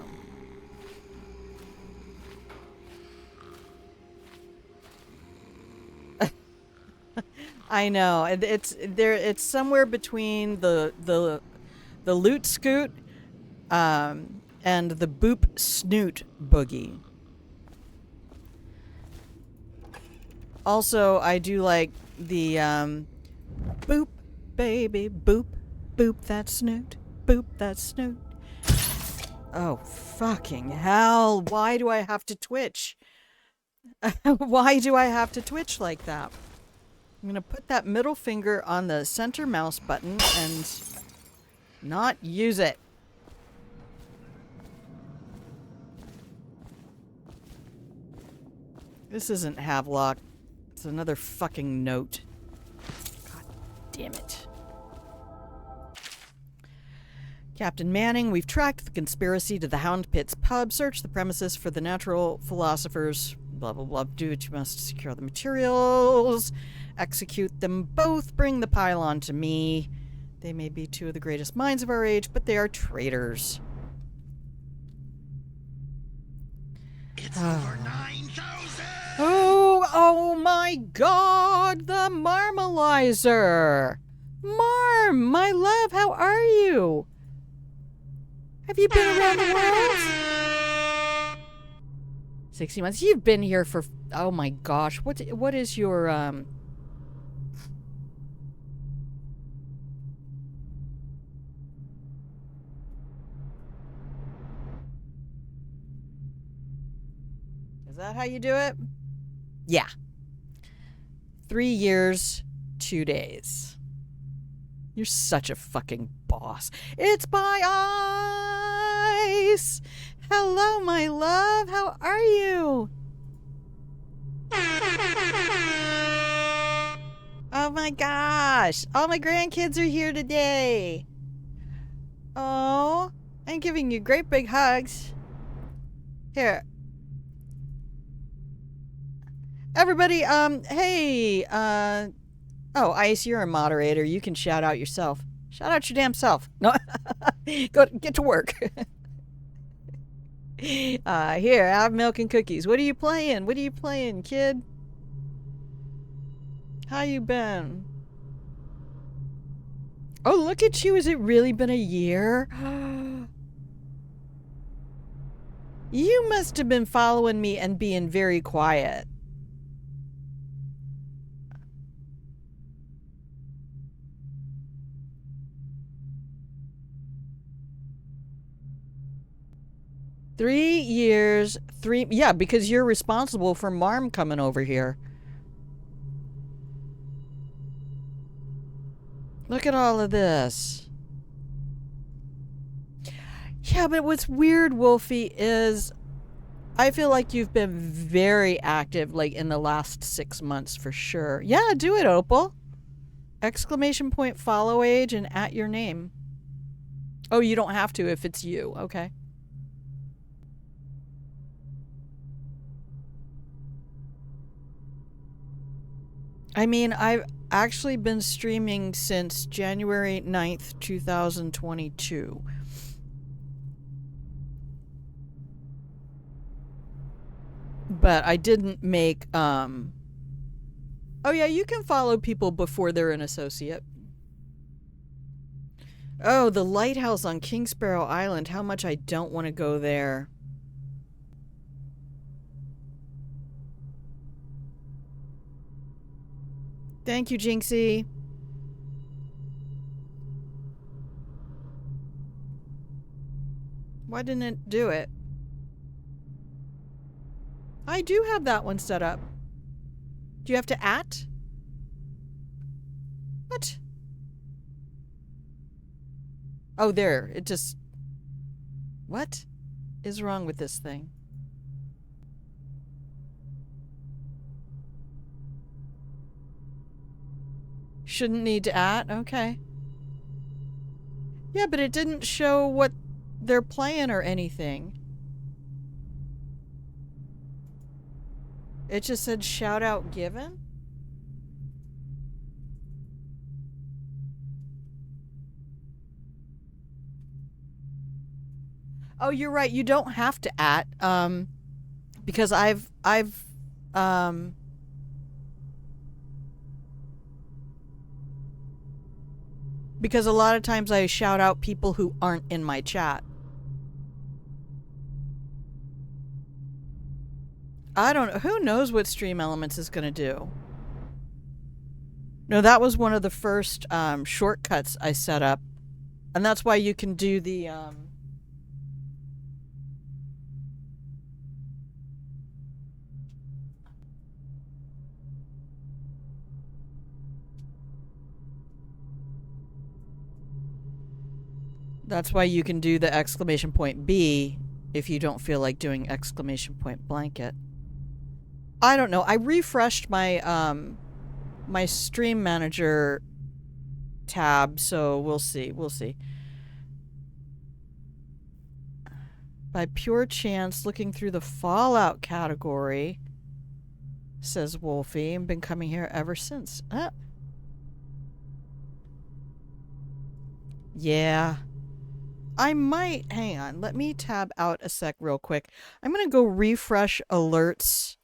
I know it's there. It's somewhere between the loot scoot, and the boop snoot boogie. Also, I do like the boop baby boop boop that snoot boop that snoot. Oh fucking hell! Why do I have to twitch? Why do I have to twitch like that? I'm gonna put that middle finger on the center mouse button and not use it. This isn't Havelock. It's another fucking note. God damn it. Captain Manning, we've tracked the conspiracy to the Hound Pit's pub. Search the premises for the natural philosophers. Blah, blah, blah. Do what you must to secure the materials. Execute them both. Bring the pylon to me. They may be two of the greatest minds of our age, but they are traitors. It's over 9,000! Oh my god! The Marmalizer! Marm, my love, how are you? Have you been around the world? 60 months. You've been here for... Oh my gosh. What is your, Is that how you do it? Yeah. 3 years, 2 days. You're such a fucking boss. It's my ice! Hello, my love. How are you? Oh my gosh. All my grandkids are here today. Oh, I'm giving you great big hugs. Here. Everybody, hey, oh, Ice, you're a moderator. You can shout out yourself. Shout out your damn self. No, go get to work. Here, have milk and cookies. What are you playing? What are you playing, kid? How you been? Oh, look at you. Has it really been a year? You must have been following me and being very quiet. Three years, yeah, because you're responsible for Marm coming over here. Look at all of this. Yeah, but what's weird, Wolfie, is I feel like you've been very active, like, in the last 6 months for sure. Yeah, do it, Opal. Exclamation point, follow age, and at your name. Oh, you don't have to if it's you. Okay. I mean, I've actually been streaming since January 9th, 2022. But I didn't make, oh yeah, you can follow people before they're an associate. Oh, the lighthouse on King Sparrow Island. How much I don't want to go there. Thank you, Jinxie. Why didn't it do it? I do have that one set up. Do you have to at? What? Oh, there. It just... What is wrong with this thing? Shouldn't need to at? Okay. Yeah, but it didn't show what they're playing or anything. It just said shout out given? Oh, you're right. You don't have to at, because because a lot of times I shout out people who aren't in my chat. I don't know. Who knows what Stream Elements is going to do? No, that was one of the first shortcuts I set up. And that's why you can do the... That's why you can do the exclamation point B if you don't feel like doing exclamation point blanket. I don't know. I refreshed my my stream manager tab, so we'll see. We'll see. By pure chance, looking through the Fallout category, says Wolfie, and been coming here ever since. Yeah. I might, hang on, let me tab out a sec real quick. I'm going to go refresh alerts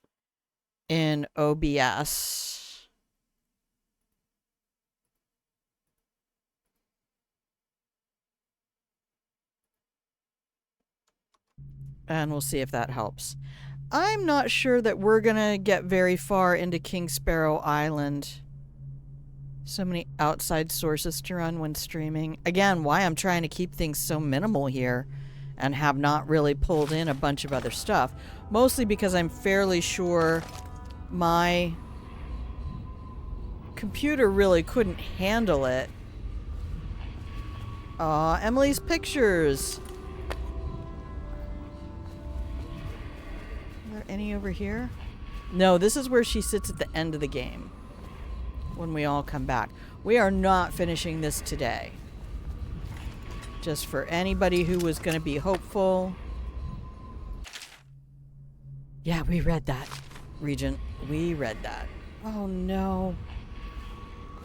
in OBS. And we'll see if that helps. I'm not sure that we're going to get very far into King Sparrow Island. So many outside sources to run when streaming. Again, why I'm trying to keep things so minimal here and have not really pulled in a bunch of other stuff. Mostly because I'm fairly sure my computer really couldn't handle it. Aw, Emily's pictures. Are there any over here? No, this is where she sits at the end of the game. When we all come back. We are not finishing this today. Just for anybody who was going to be hopeful. Yeah, we read that, Regent. We read that. Oh no.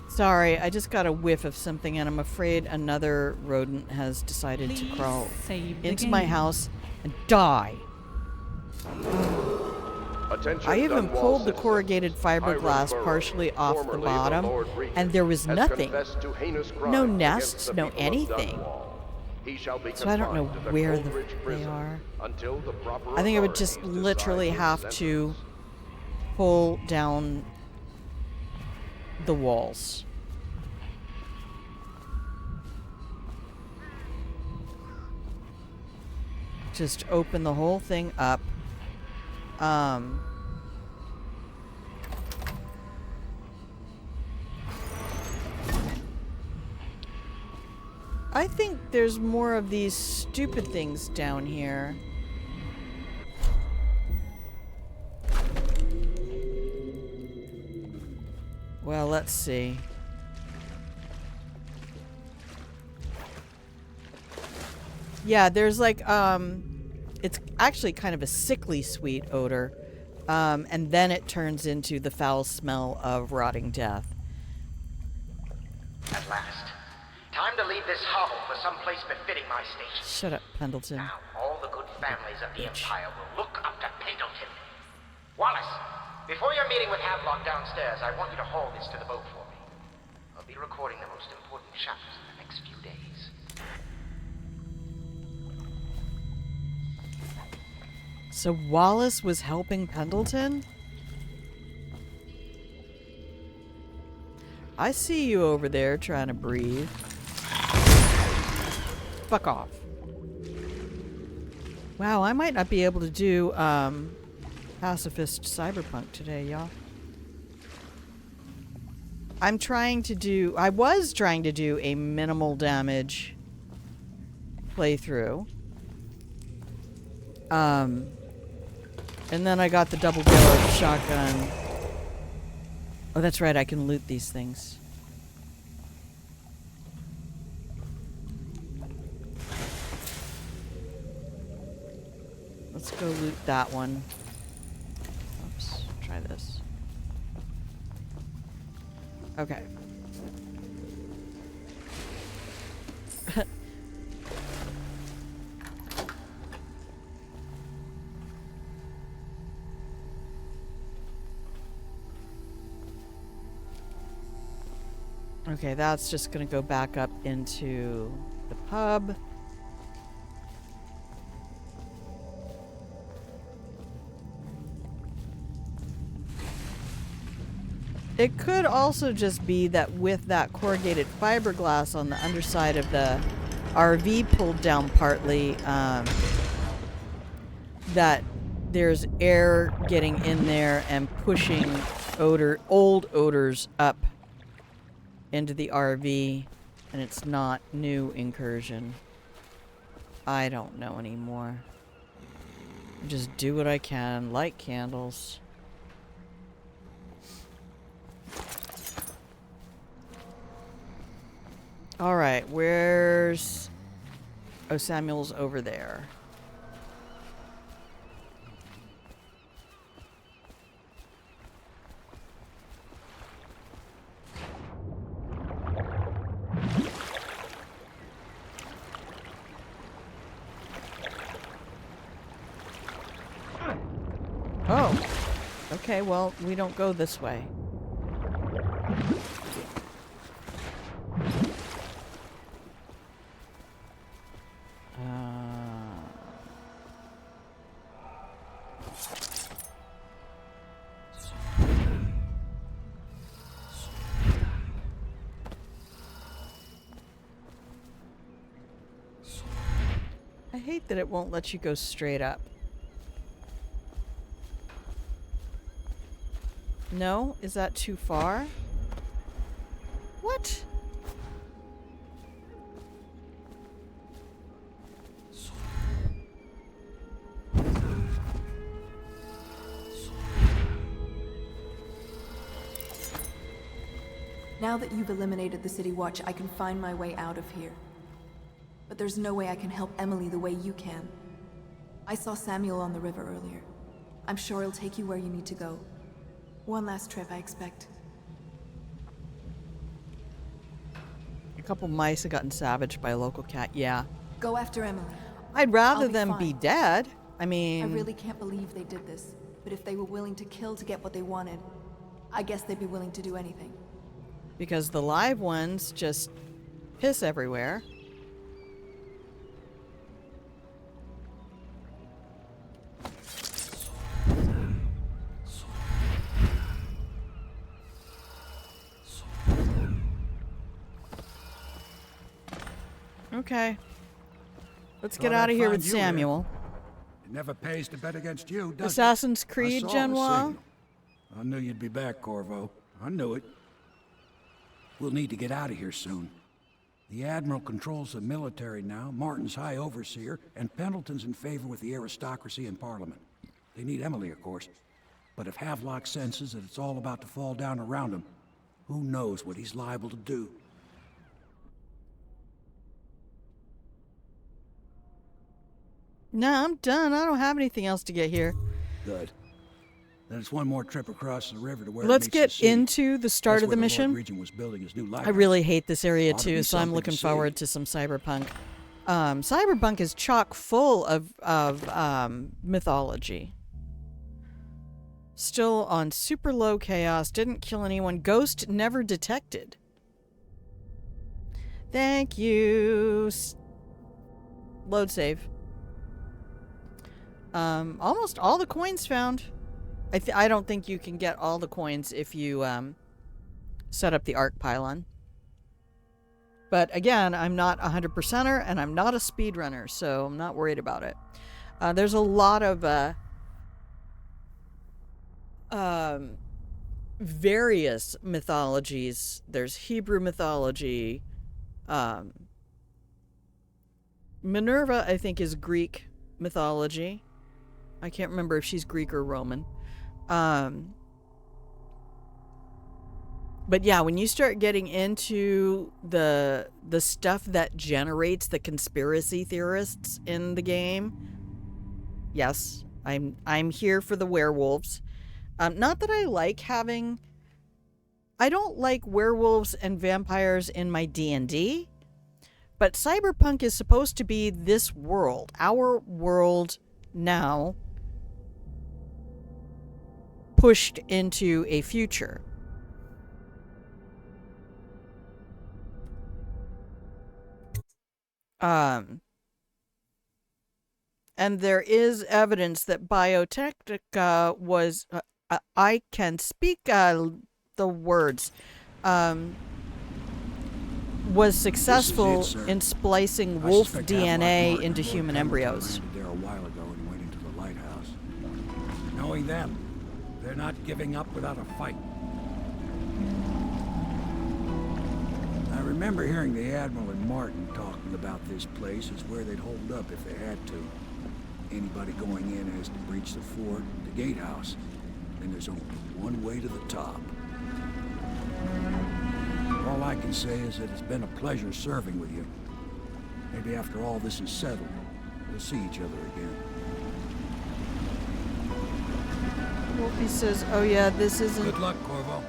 Sorry, I just got a whiff of something and I'm afraid another rodent has decided to crawl into my house and die. Attention, I even Dunwall pulled the citizens. corrugated Hiram fiberglass Burrows, partially off the formerly bottom, Lord Regent, and there was has nothing. confessed to heinous crimes No against nests, the no people of anything. Dunwall. He shall be So I don't know confined to where Coleridge they prison are. until the proper I think I would just authorities literally decide his have sentence. to pull down the walls. Just open the whole thing up. I think there's more of these stupid things down here. Well, let's see. Yeah, there's like, it's actually kind of a sickly sweet odor. And then it turns into the foul smell of rotting death. At last. Time to leave this hovel for some place befitting my station. Shut up, Pendleton. Now, all the good families of the Empire will look up to Pendleton. Wallace, before your meeting with Havelock downstairs, I want you to haul this to the boat for me. I'll be recording the most important chapters in the next few days. So Wallace was helping Pendleton? I see you over there trying to breathe. Fuck off. Wow, I might not be able to do pacifist cyberpunk today, y'all. I was trying to do a minimal damage playthrough. And then I got the double barrel shotgun. Oh, that's right, I can loot these things. Let's go loot that one. Oops, try this. Okay. Okay, that's just gonna go back up into the pub. It could also just be that with that corrugated fiberglass on the underside of the RV pulled down partly, that there's air getting in there and pushing old odors up into the RV, and it's not new incursion. I don't know anymore. Just do what I can, light candles. Alright, where's... Oh, Samuel's over there. Oh. Okay, well, we don't go this way. I hate that it won't let you go straight up. No? Is that too far? What? Now that you've eliminated the City Watch, I can find my way out of here. But there's no way I can help Emily the way you can. I saw Samuel on the river earlier. I'm sure he'll take you where you need to go. One last trip, I expect. A couple mice have gotten savaged by a local cat. Yeah. Go after Emily. I'd rather I'll be them be fine. dead. I mean... I really can't believe they did this. But if they were willing to kill to get what they wanted, I guess they'd be willing to do anything. Because the live ones just piss everywhere. Okay. Let's get Thought out I'd of here find with you here. Samuel. It never pays to bet against you, does Assassin's it? Creed, I saw Genoa? the signal. I knew you'd be back, Corvo. I knew it. We'll need to get out of here soon. The Admiral controls the military now, Martin's High Overseer, and Pendleton's in favor with the aristocracy and Parliament. They need Emily, of course. But if Havelock senses that it's all about to fall down around him, who knows what he's liable to do? No, I'm done. I don't have anything else to get here. Good. Then it's one more trip across the river to where Let's it meets the get sea. into the start That's of the where mission. Lord Regent was building his new I lighthouse. really hate this area Ought to too, be so I'm something looking to see. forward to some cyberpunk. Cyberpunk is chock full of mythology. Still on super low chaos, didn't kill anyone, ghost never detected. Thank you. Load save. Almost all the coins found. I don't think you can get all the coins if you set up the arc pylon. But again, I'm not a 100%er and I'm not a speedrunner, so I'm not worried about it. There's a lot of various mythologies. There's Hebrew mythology. Minerva, I think, is Greek mythology. I can't remember if she's Greek or Roman. But yeah, when you start getting into the stuff that generates the conspiracy theorists in the game, yes, I'm here for the werewolves. Not that I like having... I don't like werewolves and vampires in my D&D, but Cyberpunk is supposed to be this world, our world now, pushed into a future. And there is evidence that Biotechnica was, I can speak the words, was successful in splicing wolf DNA into human embryos. There a while ago and went into the lighthouse. Knowing them, they're not giving up without a fight. I remember hearing the Admiral and Martin talking about this place as where they'd hold up if they had to. Anybody going in has to breach the fort, the gatehouse, and there's only one way to the top. All I can say is that it's been a pleasure serving with you. Maybe after all this is settled, we'll see each other again. Wolfie says, oh yeah, this isn't Good luck, Corvo.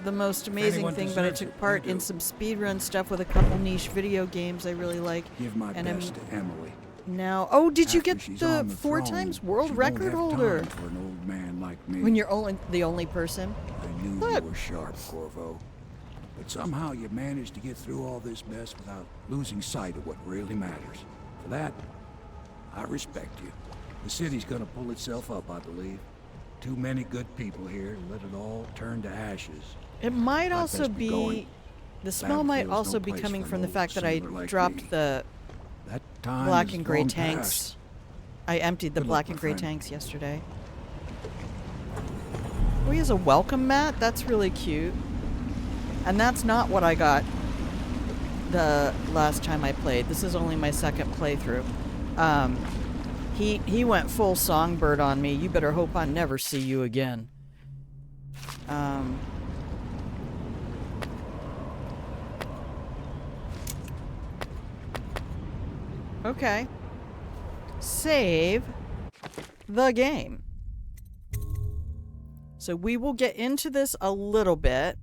the most amazing anyone thing, but I deserves took it, part you in do. some speedrun stuff with a couple niche video games I really like. Give my And I'm best to Emily. now... Oh, did you After get she's the on 4 throne, times world she won't record have holder? time for an old man like me. When you're the only person? I knew Look. you were sharp, Corvo. But somehow you managed to get through all this mess without losing sight of what really matters. For that, I respect you. The city's gonna pull itself up, I believe. Too many good people here to let it all turn to ashes. It might I'd also best be going. be... The smell might Battlefields also no be place coming for from an the old fact that I sailor like dropped me. the That time black is and gray long tanks. past. I emptied the Good black luck, and my gray friend. tanks yesterday. Oh, he has a welcome mat? That's really cute. And that's not what I got the last time I played. This is only my second playthrough. He went full songbird on me. You better hope I never see you again. Okay. Save the game. So we will get into this a little bit.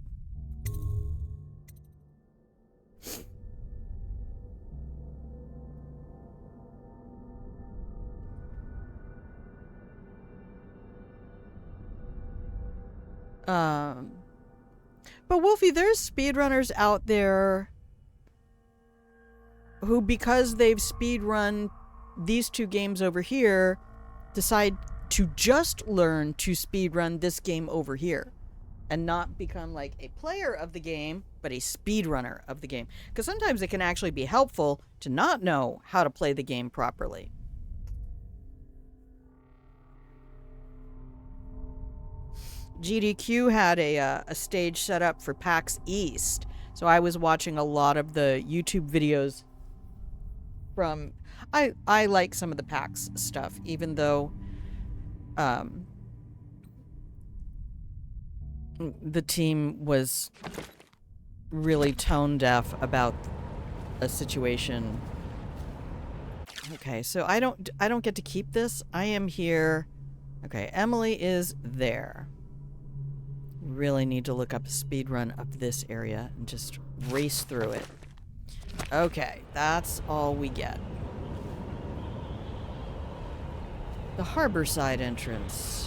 But Wolfie, there's speedrunners out there who, because they've speedrun these two games over here, decide to just learn to speedrun this game over here and not become like a player of the game, but a speedrunner of the game. Because sometimes it can actually be helpful to not know how to play the game properly. GDQ had a stage set up for PAX East, so I was watching a lot of the YouTube videos from... I like some of the PAX stuff, even though the team was really tone deaf about a situation. Okay, so I don't get to keep this. I am here. Okay, Emily is there. Really need to look up a speed run of this area and just race through it. Okay, that's all we get. The Harborside entrance.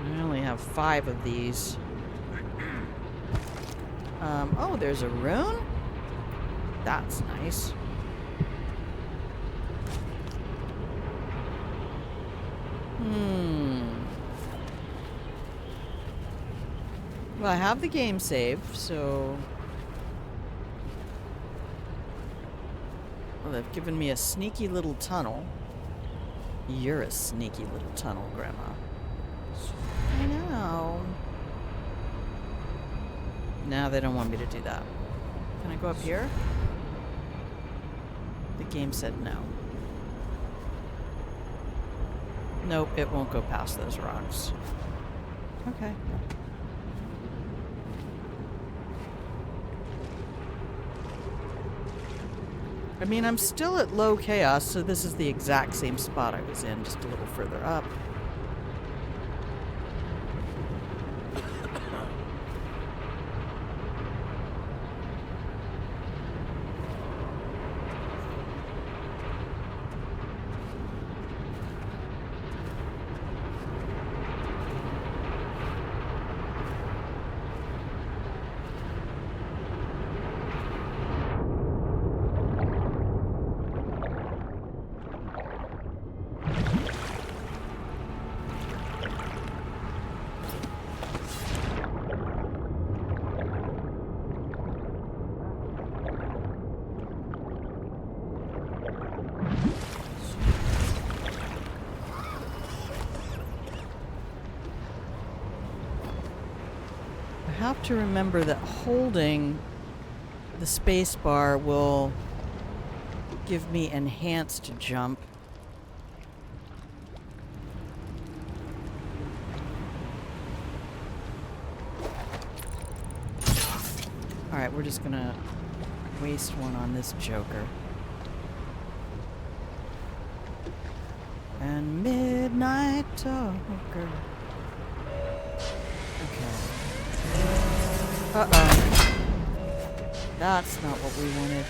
I only have 5 of these. Oh, there's a rune? That's nice. Well, I have the game saved, so... Well, they've given me a sneaky little tunnel. You're a sneaky little tunnel, Grandma. I know. No, they don't want me to do that. Can I go up here? The game said no. Nope, it won't go past those rocks. Okay. I mean, I'm still at low chaos, so this is the exact same spot I was in, just a little further up. I have to remember that holding the space bar will give me enhanced jump. Alright, we're just gonna waste one on this joker. And Midnight Talker. Okay. Uh-oh. That's not what we wanted.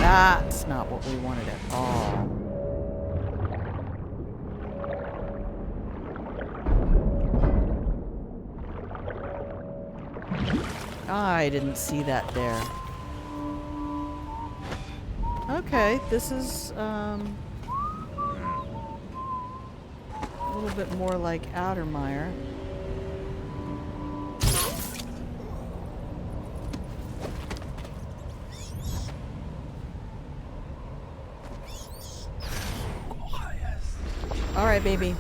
That's not what we wanted at all. I didn't see that there. Okay, this is, a little bit more like Outermire. Alright, baby.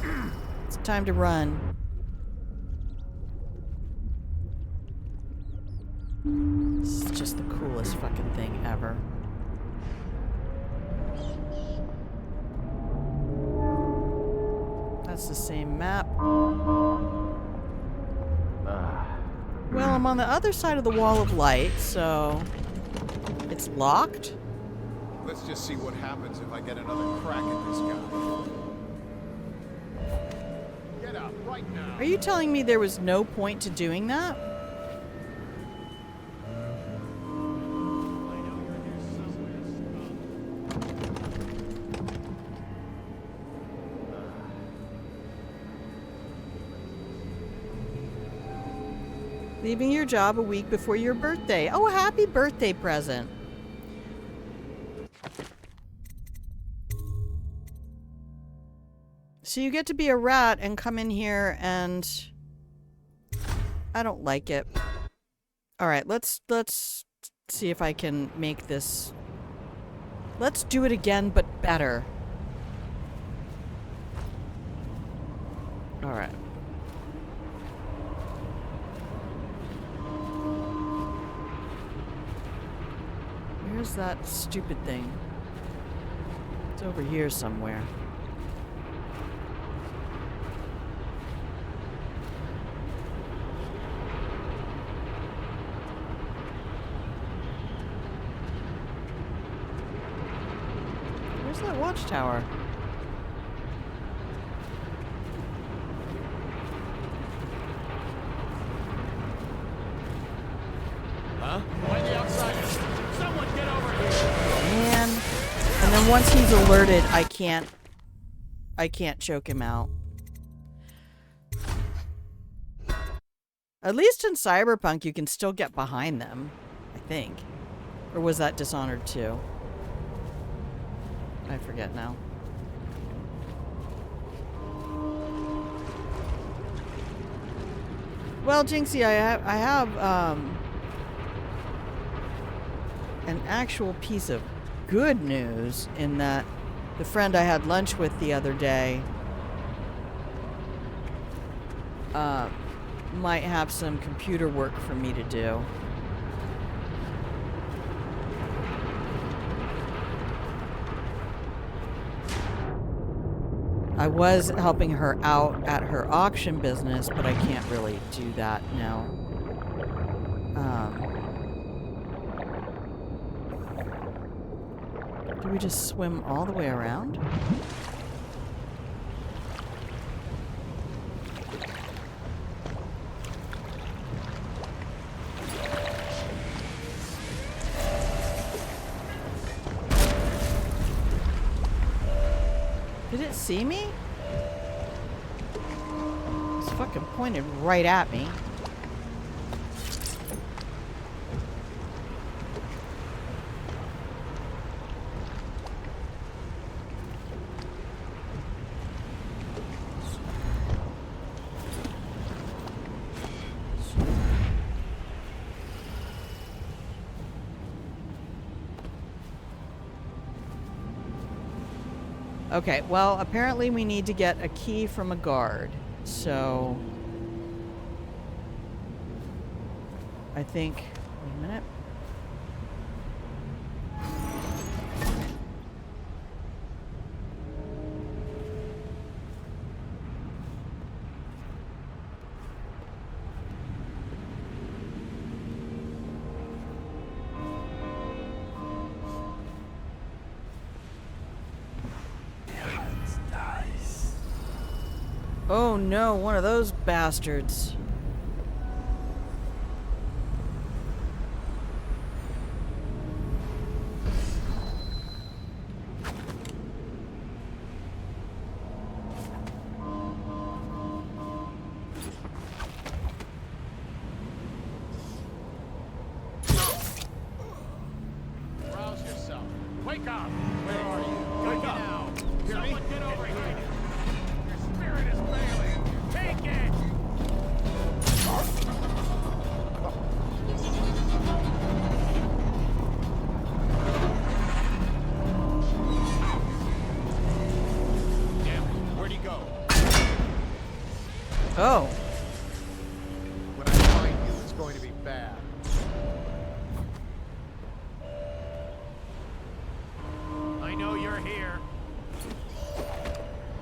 It's time to run. This is just the coolest fucking thing ever. That's the same map. Well, I'm on the other side of the wall of light, so... It's locked? Let's just see what happens if I get another crack at this guy. Get up, right now! Are you telling me there was no point to doing that? Leaving your job a week before your birthday. Oh, happy birthday present. So you get to be a rat and come in here and... I don't like it. Alright, let's see if I can make this... Let's do it again, but better. Alright. Where's that stupid thing? It's over here somewhere. Where's that watchtower? Huh? Why the outsiders? Someone get over here! Man. And then once he's alerted, I can't choke him out. At least in Cyberpunk, you can still get behind them, I think. Or was that Dishonored 2? I forget now. Well, Jinxie, I have an actual piece of good news in that the friend I had lunch with the other day might have some computer work for me to do. I was helping her out at her auction business, but I can't really do that now. Do we just swim all the way around? Did it see me? It's fucking pointed right at me. Okay, well, apparently we need to get a key from a guard, so... I think... Wait a minute. Oh no, one of those bastards. Rouse yourself. Wake up! Where are you? Wake up! Now. Someone get over here! Your spirit is failing! Take it! Damn it, where'd he go? Oh. When I find you, it's going to be bad. I know you're here.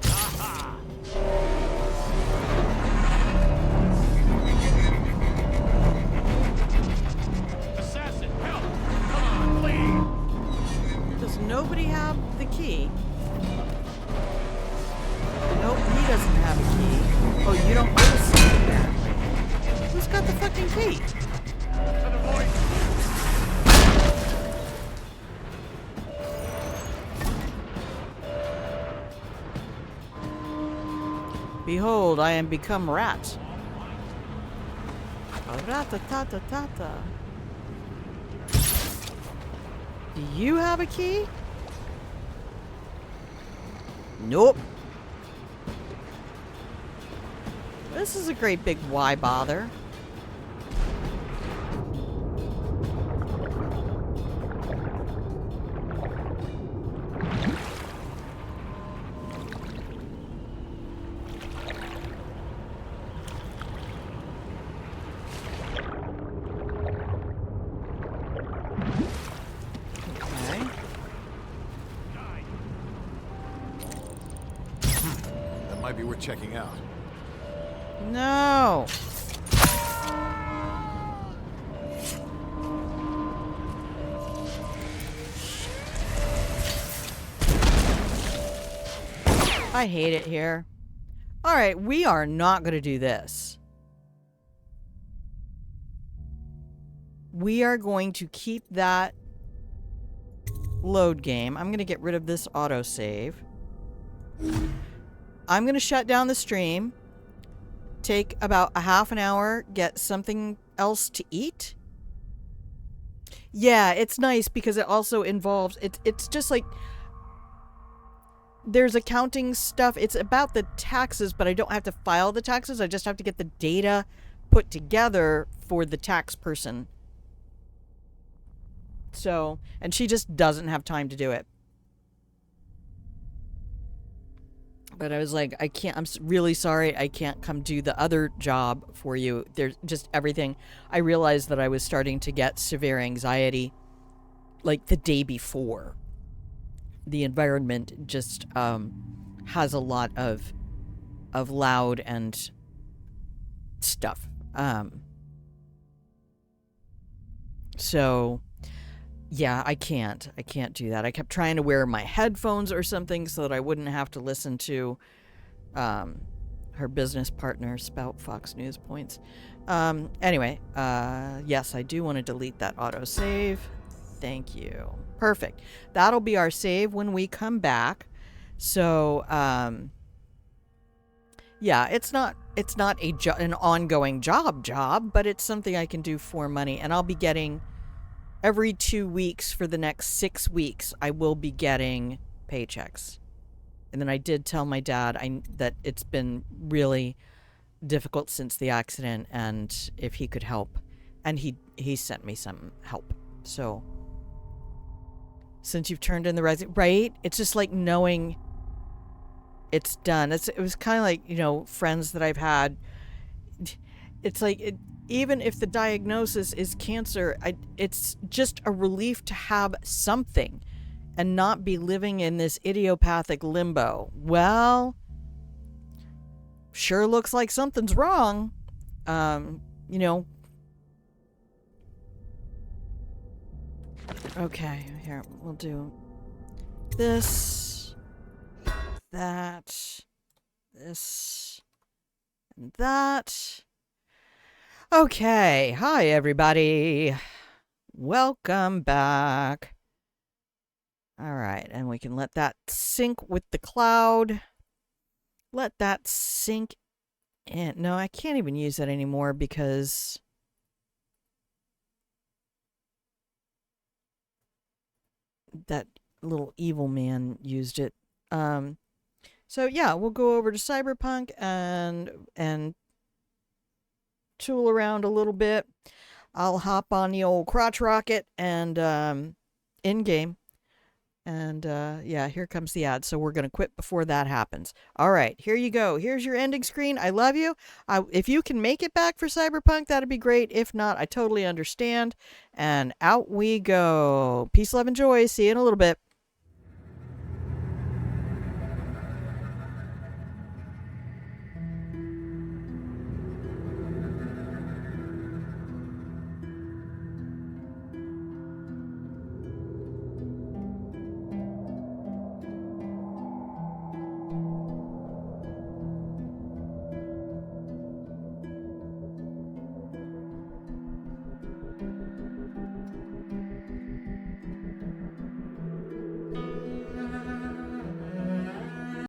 Aha! fucking key? To the void. Behold, I am become rat. Rata-ta-ta-ta-ta. Do you have a key? Nope. This is a great big why bother. Okay. That might be worth checking out. No. I hate it here. All right, we are not going to do this. We are going to keep that load game. I'm going to get rid of this autosave. I'm going to shut down the stream. Take about a half an hour, get something else to eat. Yeah, it's nice because it also involves, it's just like, there's accounting stuff. It's about the taxes, but I don't have to file the taxes. I just have to get the data put together for the tax person. So, and she just doesn't have time to do it. But I was like, I can't, I'm really sorry, I can't come do the other job for you. There's just everything. I realized that I was starting to get severe anxiety like the day before. The environment just has a lot of loud and stuff. So yeah, I can't do that. I kept trying to wear my headphones or something so that I wouldn't have to listen to her business partner spout Fox News points. Anyway, yes, I do want to delete that autosave. Thank you. Perfect. That'll be our save when we come back. So, yeah, it's not an ongoing job, but it's something I can do for money, and I'll be getting every 2 weeks for the next 6 weeks. I will be getting paychecks, and then I did tell my dad that it's been really difficult since the accident, and if he could help, and he sent me some help. So, since you've turned in the right, it's just like knowing it's done. It was kind of like, friends that I've had. It's like, even if the diagnosis is cancer, it's just a relief to have something and not be living in this idiopathic limbo. Well, sure looks like something's wrong. Okay, here, we'll do this, that, this, and that. Okay, hi everybody. Welcome back. All right, and we can let that sync with the cloud. Let that sink in. No, I can't even use that anymore because that little evil man used it. So yeah, we'll go over to Cyberpunk and tool around a little bit. I'll hop on the old crotch rocket and in game. And yeah, here comes the ad. So we're going to quit before that happens. All right, here you go. Here's your ending screen. I love you. If you can make it back for Cyberpunk, that'd be great. If not, I totally understand. And out we go. Peace, love, and joy. See you in a little bit.